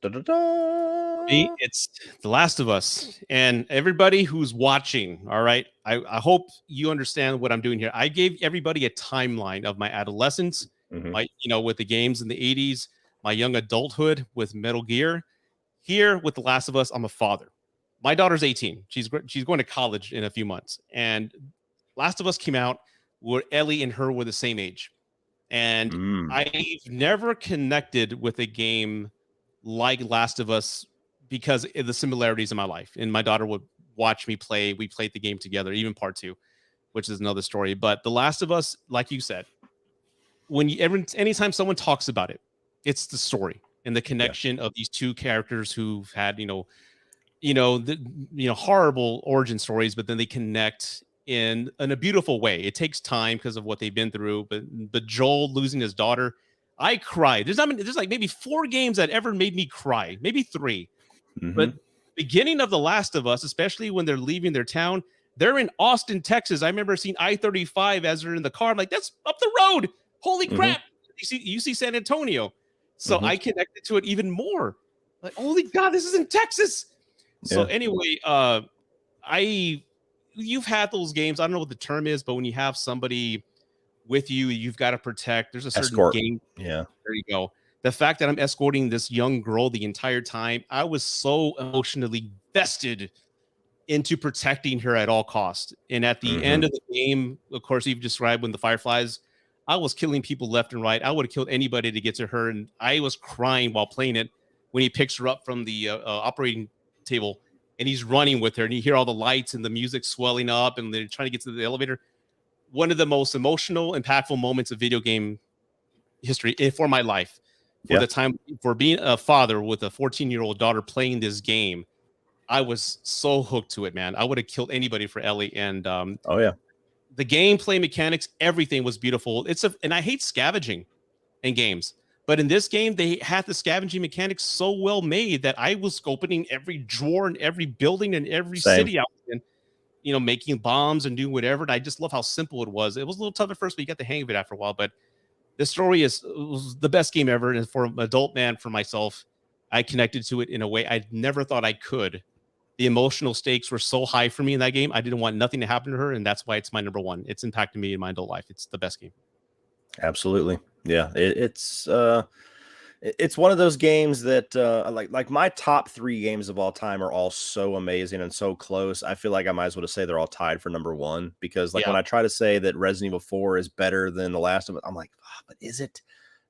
Me, it's The Last of Us. And everybody who's watching, all right, I hope you understand what I'm doing here. I gave everybody a timeline of my adolescence, my with the games in the 80s, my young adulthood with Metal Gear. Here with The Last of Us, I'm a father. My daughter's 18. She's going to college in a few months. And Last of Us came out where Ellie and her were the same age. And I've never connected with a game like Last of Us because of the similarities in my life. And my daughter would watch me play. We played the game together, even part 2, which is another story. But The Last of Us, like you said, anytime someone talks about it, it's the story and the connection of these two characters who've had, horrible origin stories, but then they connect in a beautiful way. It takes time because of what they've been through, but Joel losing his daughter, I cried. There's like maybe 4 games that ever made me cry, maybe 3. But beginning of The Last of Us, especially when they're leaving their town, they're in Austin, Texas. I remember seeing I-35 as they're in the car. I'm like, that's up the road. Holy crap. You see San Antonio. So I connected to it even more. Like, holy God, this is in Texas. So anyway, you've had those games. I don't know what the term is, but when you have somebody with you, you've got to protect. There's a certain game. Yeah. There you go. The fact that I'm escorting this young girl the entire time, I was so emotionally vested into protecting her at all costs. And at the end of the game, of course, you've described when the Fireflies, I was killing people left and right. I would have killed anybody to get to her. And I was crying while playing it when he picks her up from the operating table and he's running with her and you hear all the lights and the music swelling up and they're trying to get to the elevator. One of the most emotional, impactful moments of video game history for my life. The time for being a father with a 14-year-old daughter playing this game, I was so hooked to it, man. I would have killed anybody for Ellie. And the gameplay mechanics, everything was beautiful. And I hate scavenging in games, but in this game, they had the scavenging mechanics so well made that I was opening every drawer and every building and every city I was in, making bombs and doing whatever. And I just love how simple it was. It was a little tough at first, but you got the hang of it after a while. But the story was the best game ever. And for an adult man, for myself, I connected to it in a way I never thought I could. The emotional stakes were so high for me in that game. I didn't want nothing to happen to her. And that's why it's my number one. It's impacted me in my adult life. It's the best game. Absolutely. Yeah. It's one of those games that like my top 3 games of all time are all so amazing and so close. I feel like I might as well just say they're all tied for number 1 because when I try to say that Resident Evil 4 is better than The Last of Us, I'm like, but is it?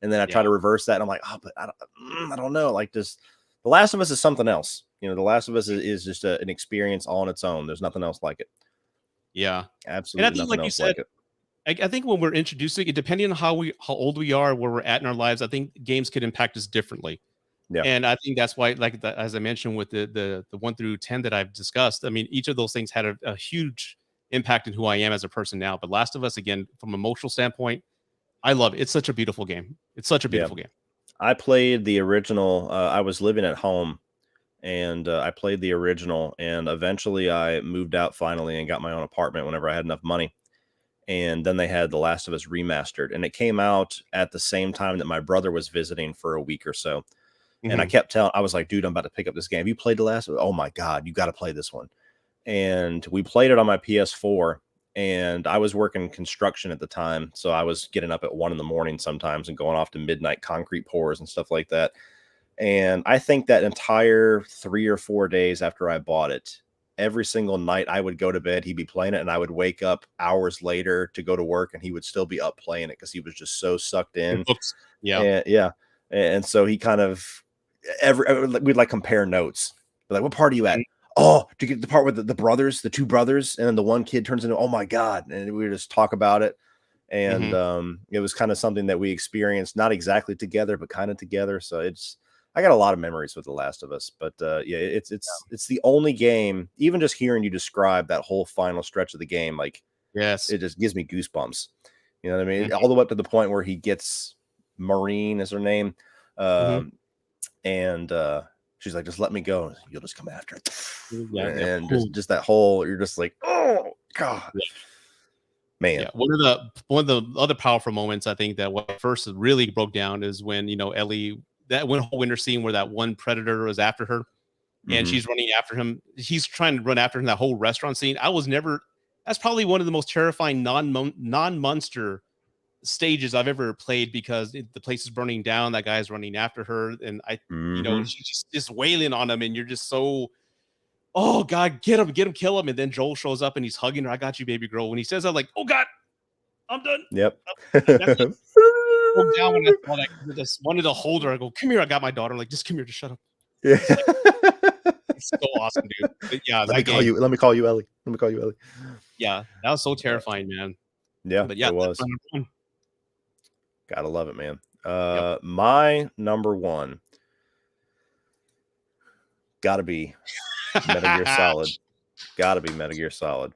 And then I try to reverse that. And I'm like, but I don't know. Like The Last of Us is something else. The Last of Us is just an experience all on its own. There's nothing else like it. Yeah, absolutely. And I think, like you said, I think when we're introducing it, depending on how old we are, where we're at in our lives, I think games could impact us differently. Yeah, and I think that's why, as I mentioned, with the 1 through 10 that I've discussed, I mean, each of those things had a huge impact in who I am as a person now. But Last of Us, again, from an emotional standpoint, I love it. It's such a beautiful game. It's such a beautiful game. I played the original. I was living at home. And I played the original, and eventually I moved out finally and got my own apartment whenever I had enough money. And then they had The Last of Us remastered, and it came out at the same time that my brother was visiting for a week or so. And I kept I was like, dude, I'm about to pick up this game. Have you played The Last of Us? Oh my God, you got to play this one. And we played it on my PS4, and I was working construction at the time. So I was getting up at 1 a.m. sometimes and going off to midnight concrete pours and stuff like that. And I think that entire 3 or 4 days after I bought it, every single night I would go to bed, he'd be playing it, and I would wake up hours later to go to work, and he would still be up playing it because he was just so sucked in. And so he kind of we'd like compare notes. Like, what part are you at? Oh, to get the part with the brothers, the 2 brothers, and then the one kid turns into, oh my God, and we would just talk about it. And it was kind of something that we experienced, not exactly together, but kind of together. So it's I got a lot of memories with The Last of Us, but yeah, it's the only game. Even just hearing you describe that whole final stretch of the game, like Yes. it just gives me goosebumps. You know what I mean? All the way up to the point where he gets Maureen is her name, and she's like, "Just let me go. You'll just come after it." Yeah, and just that whole, you're just like, "Oh God." Man. Yeah, one of the other powerful moments I think that what first really broke down is when Ellie, that one whole winter scene where that one predator was after her and she's running after him. He's trying to run after him. That whole restaurant scene. That's probably one of the most terrifying non-monster stages I've ever played because the place is burning down. That guy's running after her, and she's just wailing on him, and you're just so. Oh God, get him, kill him. And then Joel shows up and he's hugging her. I got you, baby girl. When he says that, like, oh God, I'm done. Yep. That's like, broke down when I saw that. I just wanted to hold her. I go, come here. I got my daughter. I'm like, just come here. Just shut up. Yeah. It's so awesome, dude. But yeah. Let me call you Ellie. Let me call you Ellie. Yeah. That was so terrifying, man. Yeah. But yeah, it was. Gotta love it, man. My number one gotta be Metal Gear Solid. Gotta be Metal Gear Solid.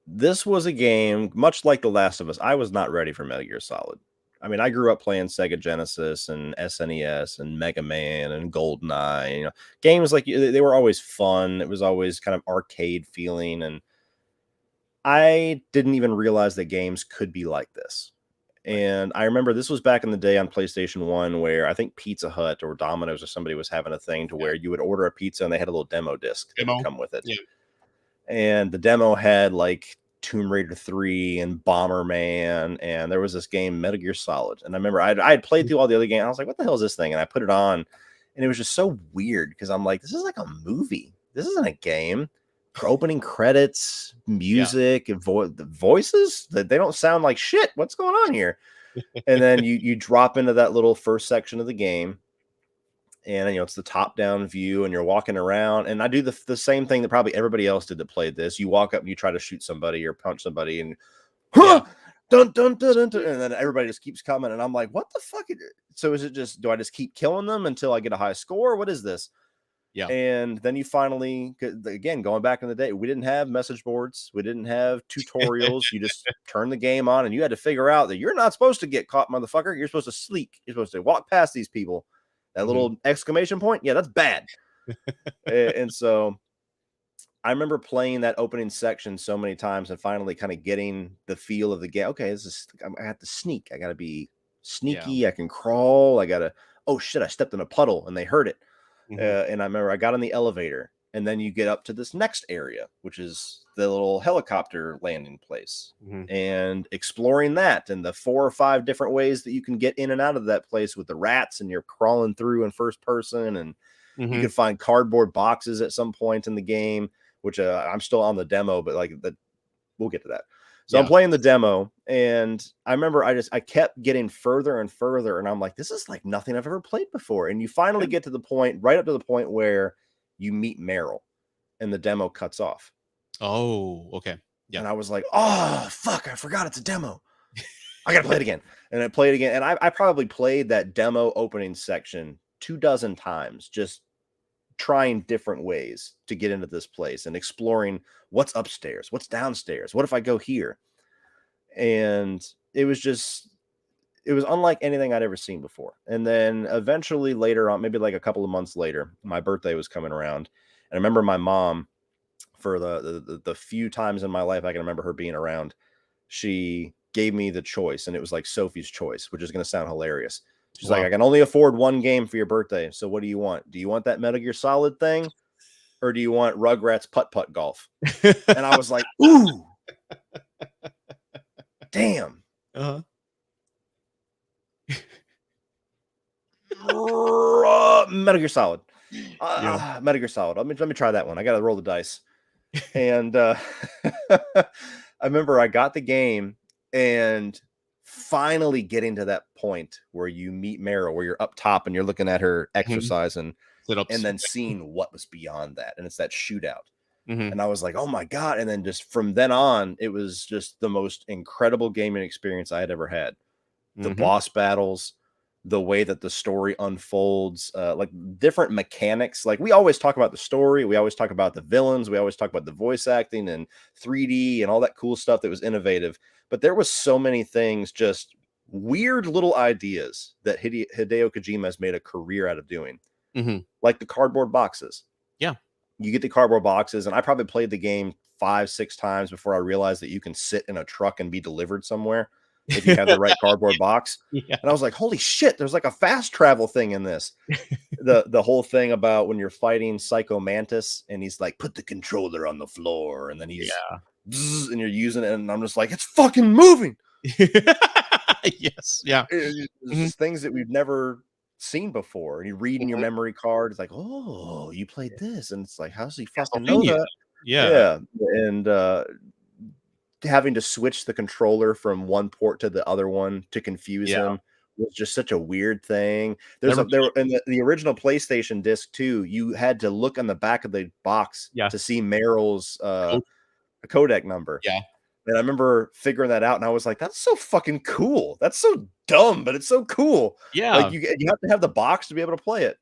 This was a game, much like The Last of Us. I was not ready for Metal Gear Solid. I mean, I grew up playing Sega Genesis and SNES and Mega Man and Goldeneye. Games like they were always fun. It was always kind of arcade feeling, and I didn't even realize that games could be like this. And I remember this was back in the day on PlayStation 1 where I think Pizza Hut or Domino's or somebody was having a thing to where you would order a pizza and they had a little demo disc that would come with it. Yeah. And the demo had like Tomb Raider 3 and Bomberman, and there was this game, Metal Gear Solid. And I remember I had played through all the other games. I was like, what the hell is this thing? And I put it on, and it was just so weird because I'm like, this is like a movie. This isn't a game. Opening credits, music, and the voices, that they don't sound like shit. What's going on here? And then you drop into that little first section of the game, and it's the top-down view, and you're walking around. And I do the same thing that probably everybody else did that played this. You walk up and you try to shoot somebody or punch somebody, and dun, dun, dun, dun, dun, and then everybody just keeps coming, and I'm like, what the fuck? So is it just, do I just keep killing them until I get a high score? What is this? Yeah. And then you finally, again, going back in the day, we didn't have message boards. We didn't have tutorials. You just turn the game on and you had to figure out that you're not supposed to get caught, motherfucker. You're supposed to sneak. You're supposed to walk past these people. That little exclamation point. Yeah, that's bad. And so I remember playing that opening section so many times and finally kind of getting the feel of the game. Okay, I have to sneak. I got to be sneaky. Yeah. I can crawl. oh shit, I stepped in a puddle and they heard it. And I remember I got in the elevator, and then you get up to this next area, which is the little helicopter landing place, and exploring that and the 4 or 5 different ways that you can get in and out of that place with the rats, and you're crawling through in first person, and you can find cardboard boxes at some point in the game, which I'm still on the demo, but we'll get to that. So I'm playing the demo, and I remember I kept getting further and further, and I'm like, this is like nothing I've ever played before. And you finally get to the point, right up to the point where you meet Meryl, and the demo cuts off. Oh, okay. Yeah. And I was like, oh, fuck, I forgot it's a demo. I got to play it again. And I played it again. And I probably played that demo opening section 24 times, just trying different ways to get into this place and exploring what's upstairs, what's downstairs, what if I go here. And it was unlike anything I'd ever seen before. And then eventually later on, maybe like a couple of months later, my birthday was coming around, and I remember my mom, for the few times in my life I can remember her being around, she gave me the choice, and it was like Sophie's choice, which is going to sound hilarious. She's like, I can only afford one game for your birthday. So what do you want? Do you want that Metal Gear Solid thing? Or do you want Rugrats Putt-Putt Golf? And I was like, ooh, damn. Metal Gear Solid. Metal Gear Solid. Let me try that one. I got to roll the dice. And I remember I got the game, and finally getting to that point where you meet Meryl, where you're up top and you're looking at her exercising, and then seeing what was beyond that. And it's that shootout. And I was like, oh my God. And then just from then on, it was just the most incredible gaming experience I had ever had. The boss battles, the way that the story unfolds, like different mechanics. Like we always talk about the story, we always talk about the villains, we always talk about the voice acting and 3D and all that cool stuff that was innovative. But there was so many things, just weird little ideas that Hideo Kojima has made a career out of doing, like the cardboard boxes. Yeah, you get the cardboard boxes, and I probably played the game 5-6 times before I realized that you can sit in a truck and be delivered somewhere if you have the right cardboard box. Yeah. And I was like, holy shit, there's like a fast travel thing in this. The whole thing about when you're fighting Psycho Mantis and he's like, put the controller on the floor, and then he's and you're using it, and I'm just like, it's fucking moving. Yes. Yeah. It's just things that we've never seen before. And you read in your memory card, it's like, oh, you played this, and it's like, how does he fucking know that? Yeah. And having to switch the controller from one port to the other one to confuse him was just such a weird thing. There in the original PlayStation disc too, you had to look on the back of the box to see Meryl's codec number. Yeah. And I remember figuring that out, and I was like, that's so fucking cool. That's so dumb, but it's so cool. Yeah. Like you have to have the box to be able to play it.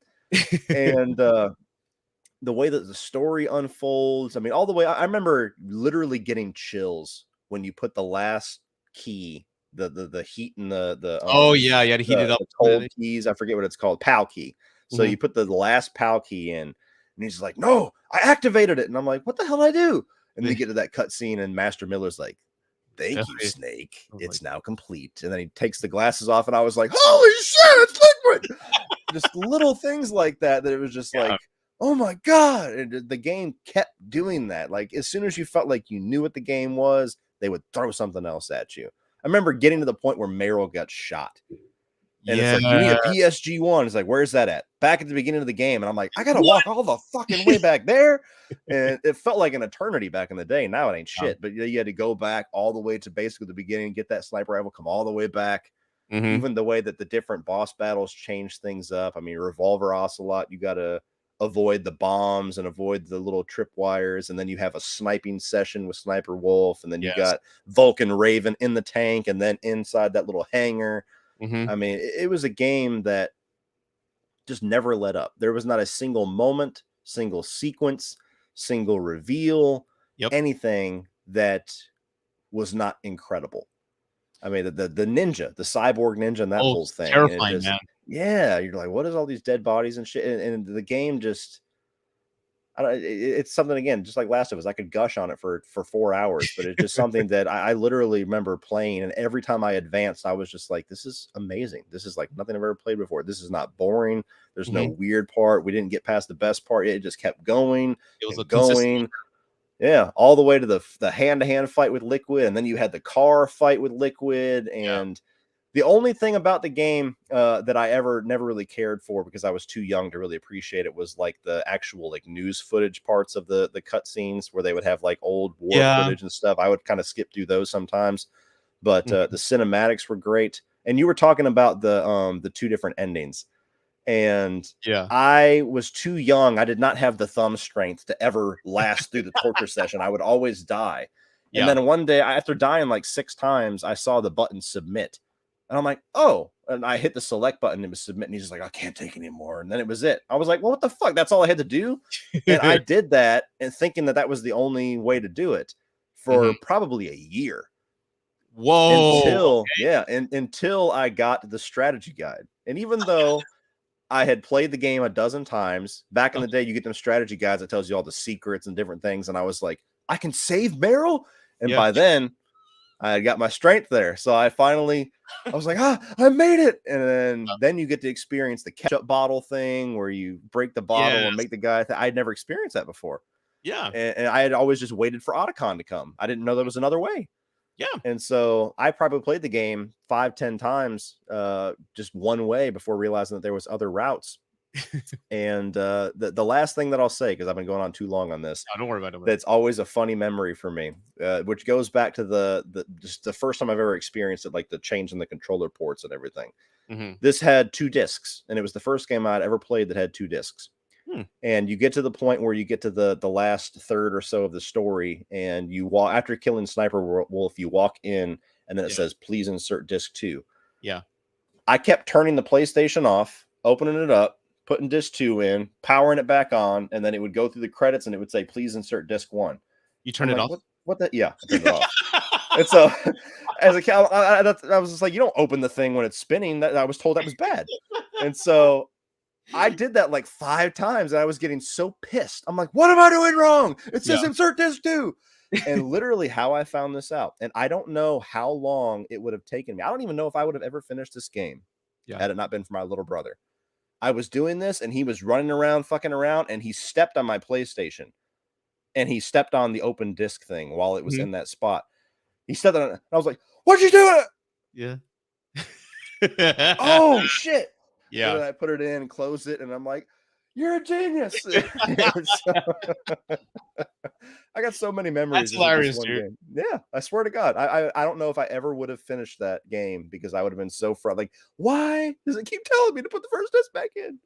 And the way that the story unfolds, I mean, all the way, I remember literally getting chills when you put the last key, the heat and the you had to heat it up. Cold keys, I forget what it's called, PAL key. So you put the last PAL key in, and he's like, no, I activated it. And I'm like, what the hell did I do? And then you get to that cutscene, and Master Miller's like, thank you, Snake. It's now complete. And then he takes the glasses off, and I was like, holy shit, it's liquid. Just little things like that it was just like, oh my God. And the game kept doing that. Like, as soon as you felt like you knew what the game was, they would throw something else at you. I remember getting to the point where Meryl got shot. And it's like, you need a PSG-1. It's like, where's that at? Back at the beginning of the game. And I'm like, I got to walk all the fucking way back there. And it felt like an eternity back in the day. Now it ain't shit. But you had to go back all the way to basically the beginning, get that sniper rifle, come all the way back. Even the way that the different boss battles change things up. I mean, Revolver Ocelot, you got to avoid the bombs and avoid the little tripwires. And then you have a sniping session with Sniper Wolf. And then you got Vulcan Raven in the tank and then inside that little hangar. I mean, it was a game that just never let up. There was not a single moment, single sequence, single reveal, anything that was not incredible. I mean, the ninja, the cyborg ninja, and that whole thing. Terrifying, man. Yeah, you're like, what is all these dead bodies and shit? And the game just, I don't. It's something, again, just like Last of Us. I could gush on it for 4 hours, but it's just something that I literally remember playing. And every time I advanced, I was just like, "This is amazing. This is like nothing I've ever played before. This is not boring. There's no weird part. We didn't get past the best part. It just kept going. It was going. Yeah, all the way to the hand-to-hand fight with Liquid, and then you had the car fight with Liquid, and the only thing about the game that I never really cared for, because I was too young to really appreciate it, was like the actual like news footage parts of the cutscenes where they would have like old war footage and stuff. I would kind of skip through those sometimes, but the cinematics were great. And you were talking about the two different endings, and I was too young. I did not have the thumb strength to ever last through the torture session. I would always die. And then one day, after dying like 6 times, I saw the button submit. And I'm like, oh, and I hit the select button and it was submit. And he's just like, I can't take any more. And then it was it. I was like, well, what the fuck? That's all I had to do. And I did that, and thinking that was the only way to do it for probably a year. Whoa. Until I got the strategy guide. And even though I had played the game a dozen times, back in the day, you get them strategy guides that tells you all the secrets and different things. And I was like, I can save Meryl. And by then, I got my strength there. So I was like, I made it. And then you get to experience the ketchup bottle thing where you break the bottle and make the guy. I'd never experienced that before. Yeah. And I had always just waited for Otacon to come. I didn't know there was another way. Yeah. And so I probably played the game 5-10 times, just one way, before realizing that there was other routes. And the last thing that I'll say, because I've been going on too long on this, don't worry about it. That's always a funny memory for me, which goes back to just the first time I've ever experienced it, like the change in the controller ports and everything. This had 2 discs, and it was the first game I'd ever played that had 2 discs. And you get to the point where you get to the last third or so of the story, and you walk, after killing Sniper Wolf, you walk in, and then it says, please insert disc 2. Yeah. I kept turning the PlayStation off, opening it up, putting disc 2 in, powering it back on, and then it would go through the credits and it would say, please insert disc 1. You turned it off? What the? Yeah, I turned it off. And so as a kid, I was just like, you don't open the thing when it's spinning. That I was told that was bad. And so I did that like 5 times and I was getting so pissed. I'm like, what am I doing wrong? It says insert disc 2. And literally how I found this out. And I don't know how long it would have taken me. I don't even know if I would have ever finished this game had it not been for my little brother. I was doing this and he was running around, fucking around, and he stepped on my PlayStation. And he stepped on the open disc thing while it was in that spot. He stepped on it. And I was like, what'd you do? Yeah. Oh, shit. Yeah. And then I put it in and closed it. And I'm like, you're a genius. I got so many memories. That's hilarious, dude. Game. Yeah, I swear to God. I don't know if I ever would have finished that game because I would have been so like, why does it keep telling me to put the first disc back in?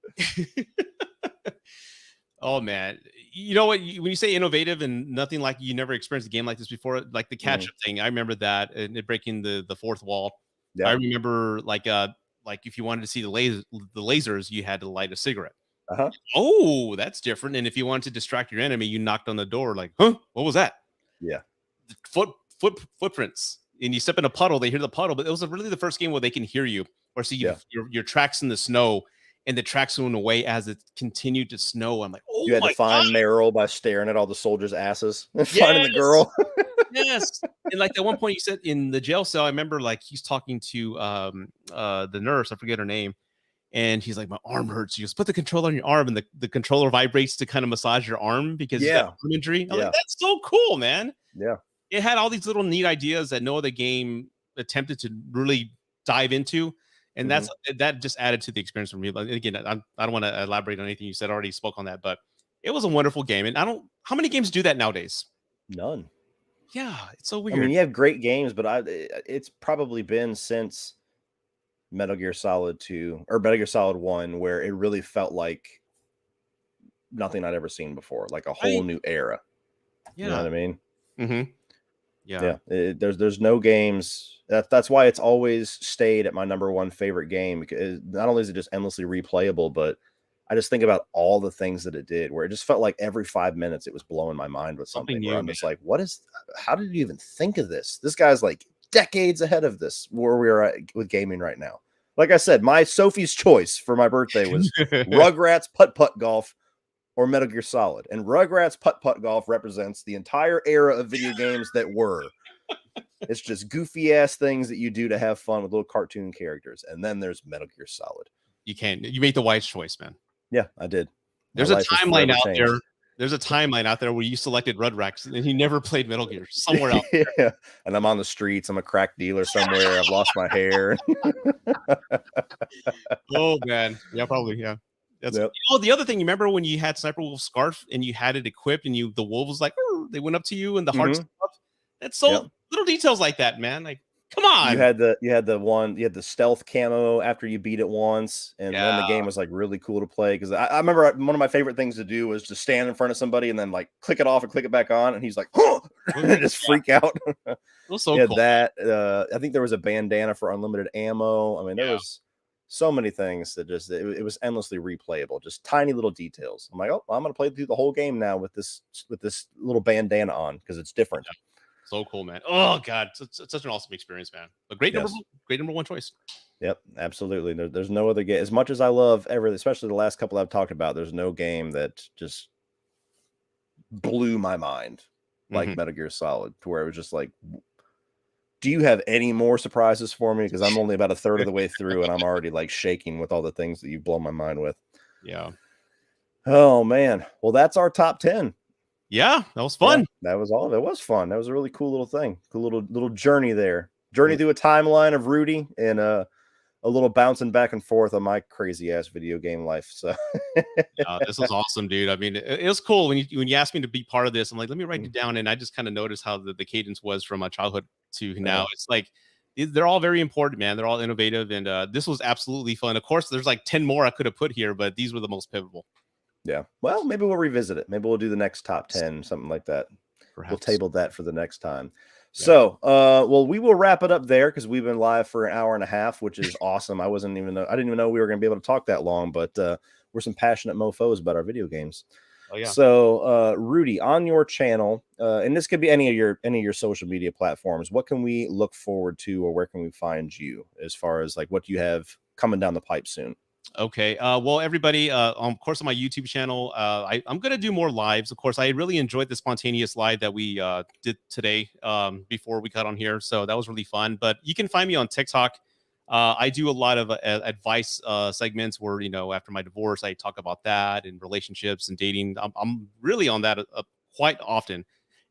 Oh man, you know what? When you say innovative and nothing like you never experienced a game like this before, like the catch-up thing, I remember that and it breaking the fourth wall. Yeah. I remember like if you wanted to see the lasers, you had to light a cigarette. Oh, that's different. And if you wanted to distract your enemy, you knocked on the door like, huh? What was that? Yeah. Footprints. And you step in a puddle, they hear the puddle, but it was really the first game where they can hear you or see your tracks in the snow. And the tracks went away as it continued to snow. I'm like, oh, you had to find Meryl by staring at all the soldiers' asses and finding the girl. Yes. And like at one point you said in the jail cell, I remember like he's talking to the nurse, I forget her name. And he's like, my arm hurts. You just put the controller on your arm and the controller vibrates to kind of massage your arm because you got arm injury. I'm like, that's so cool, man. Yeah. It had all these little neat ideas that no other game attempted to really dive into. And that just added to the experience for me. But again, I don't want to elaborate on anything you said. I already spoke on that, but it was a wonderful game. And how many games do that nowadays? None. Yeah, it's so weird. I mean, you have great games, but it's probably been since Metal Gear Solid 2 or Metal Gear Solid 1 where it really felt like nothing I'd ever seen before, like a whole new era. Yeah. You know what I mean? Mm-hmm. Yeah. There's no games. That's why it's always stayed at my #1 favorite game, because not only is it just endlessly replayable, but I just think about all the things that it did where it just felt like every 5 minutes it was blowing my mind with something new, where I'm just like, how did you even think of this? This guy's like decades ahead of this where we are at with gaming right now. Like I said, my Sophie's choice for my birthday was Rugrats Putt-Putt Golf or Metal Gear Solid. And Rugrats Putt-Putt Golf represents the entire era of video games that were. It's just goofy ass things that you do to have fun with little cartoon characters. And then there's Metal Gear Solid. You made the wise choice, man. Yeah, I did. There's a timeline out there. There's a timeline out there where you selected Rugrats and you never played Metal Gear somewhere else. Yeah. And I'm on the streets. I'm a crack dealer somewhere. I've lost my hair. Oh man. Yeah, probably. Yeah. The other thing, you remember when you had Sniper Wolf's scarf and you had it equipped and the wolf was like, they went up to you and the hearts. That's so little details like that, man. Like, come on. You had the stealth camo after you beat it once, and then the game was like really cool to play, because I remember one of my favorite things to do was just stand in front of somebody and then like click it off and click it back on, and he's like, huh! And just freak out. It was so cool. That I think there was a bandana for unlimited ammo. I mean, there was so many things that just it was endlessly replayable, just tiny little details. I'm like, oh, well, I'm gonna play through the whole game now with this little bandana on because it's different. So cool, man. Oh god, such an awesome experience, man. A great number one choice. Yep, absolutely. There's no other game, as much as I love especially the last couple I've talked about, there's no game that just blew my mind like Metal Gear Solid, to where it was just like, do you have any more surprises for me? Because I'm only about a third of the way through and I'm already like shaking with all the things that you've blown my mind with. Yeah. Oh man. Well, that's our top 10. Yeah, that was fun. Yeah, that was all. It was fun. That was a really cool little thing. Cool little journey there. Journey through a timeline of Rudy and a little bouncing back and forth on my crazy ass video game life. So this was awesome, dude. I mean, it was cool when you asked me to be part of this. I'm like, let me write it down, and I just kind of noticed how the cadence was from my childhood to now. It's like they're all very important, man. They're all innovative, and this was absolutely fun. Of course, there's like 10 more I could have put here, but these were the most pivotal. Yeah. Well, maybe we'll revisit it. Maybe we'll do the next top 10, something like that. Perhaps. We'll table that for the next time. So, well, we will wrap it up there because we've been live for an hour and a half, which is awesome. I didn't even know we were going to be able to talk that long, but we're some passionate mofos about our video games. Oh yeah. So, Rudy, on your channel, and this could be any of your social media platforms, what can we look forward to, or where can we find you as far as like what you have coming down the pipe soon? Okay. Well, everybody, of course, on my YouTube channel, I'm going to do more lives. Of course, I really enjoyed the spontaneous live that we did today before we got on here. So that was really fun. But you can find me on TikTok. I do a lot of advice segments where, after my divorce, I talk about that and relationships and dating. I'm really on that quite often.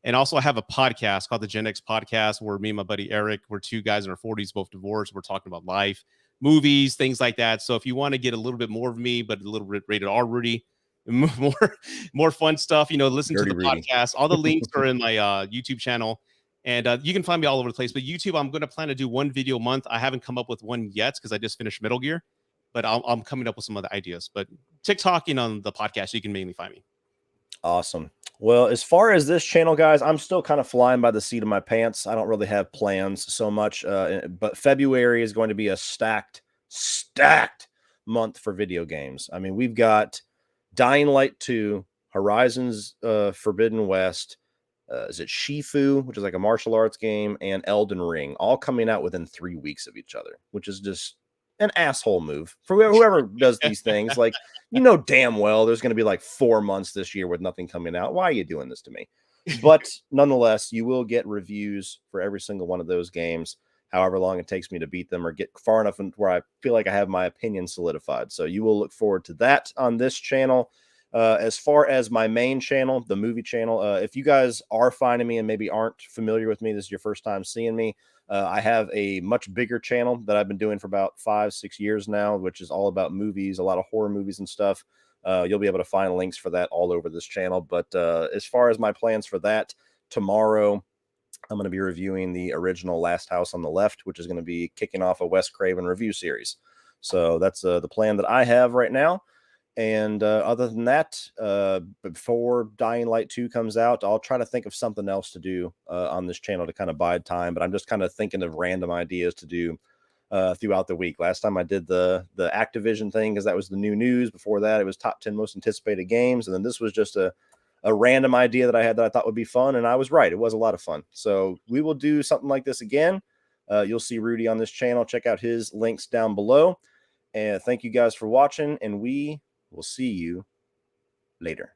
And also I have a podcast called the Gen X Podcast where me and my buddy Eric, we're two guys in our 40s, both divorced. We're talking about life, movies, things like that. So if you want to get a little bit more of me, but a little bit rated R Rudy, more fun stuff, listen Dirty to the Rudy. podcast. All the links are in my YouTube channel. And you can find me all over the place. But YouTube, I'm going to plan to do one video a month. I haven't come up with one yet because I just finished Metal Gear. But I'm coming up with some other ideas. But TikTok and on the podcast, you can mainly find me. Awesome. Well, as far as this channel, guys, I'm still kind of flying by the seat of my pants. I don't really have plans so much, but February is going to be a stacked month for video games. I mean, we've got Dying Light 2, Horizons Forbidden West, is it Shifu, which is like a martial arts game, and Elden Ring, all coming out within 3 weeks of each other, which is just an asshole move for whoever does these things. Like, damn well there's going to be like 4 months this year with nothing coming out. Why are you doing this to me? But nonetheless, you will get reviews for every single one of those games, however long it takes me to beat them or get far enough where I feel like I have my opinion solidified. So you will look forward to that on this channel. As far as my main channel, the movie channel, if you guys are finding me and maybe aren't familiar with me, this is your first time seeing me, I have a much bigger channel that I've been doing for about 5-6 years now, which is all about movies, a lot of horror movies and stuff. You'll be able to find links for that all over this channel. But as far as my plans for that, tomorrow I'm going to be reviewing the original Last House on the Left, which is going to be kicking off a Wes Craven review series. So that's the plan that I have right now. And other than that, before Dying Light 2 comes out, I'll try to think of something else to do on this channel to kind of bide time. But I'm just kind of thinking of random ideas to do throughout the week. Last time I did the Activision thing because that was the new news. Before that, it was top 10 most anticipated games. And then this was just a random idea that I had that I thought would be fun. And I was right. It was a lot of fun. So we will do something like this again. You'll see Rudy on this channel. Check out his links down below. And thank you guys for watching. And we'll see you later.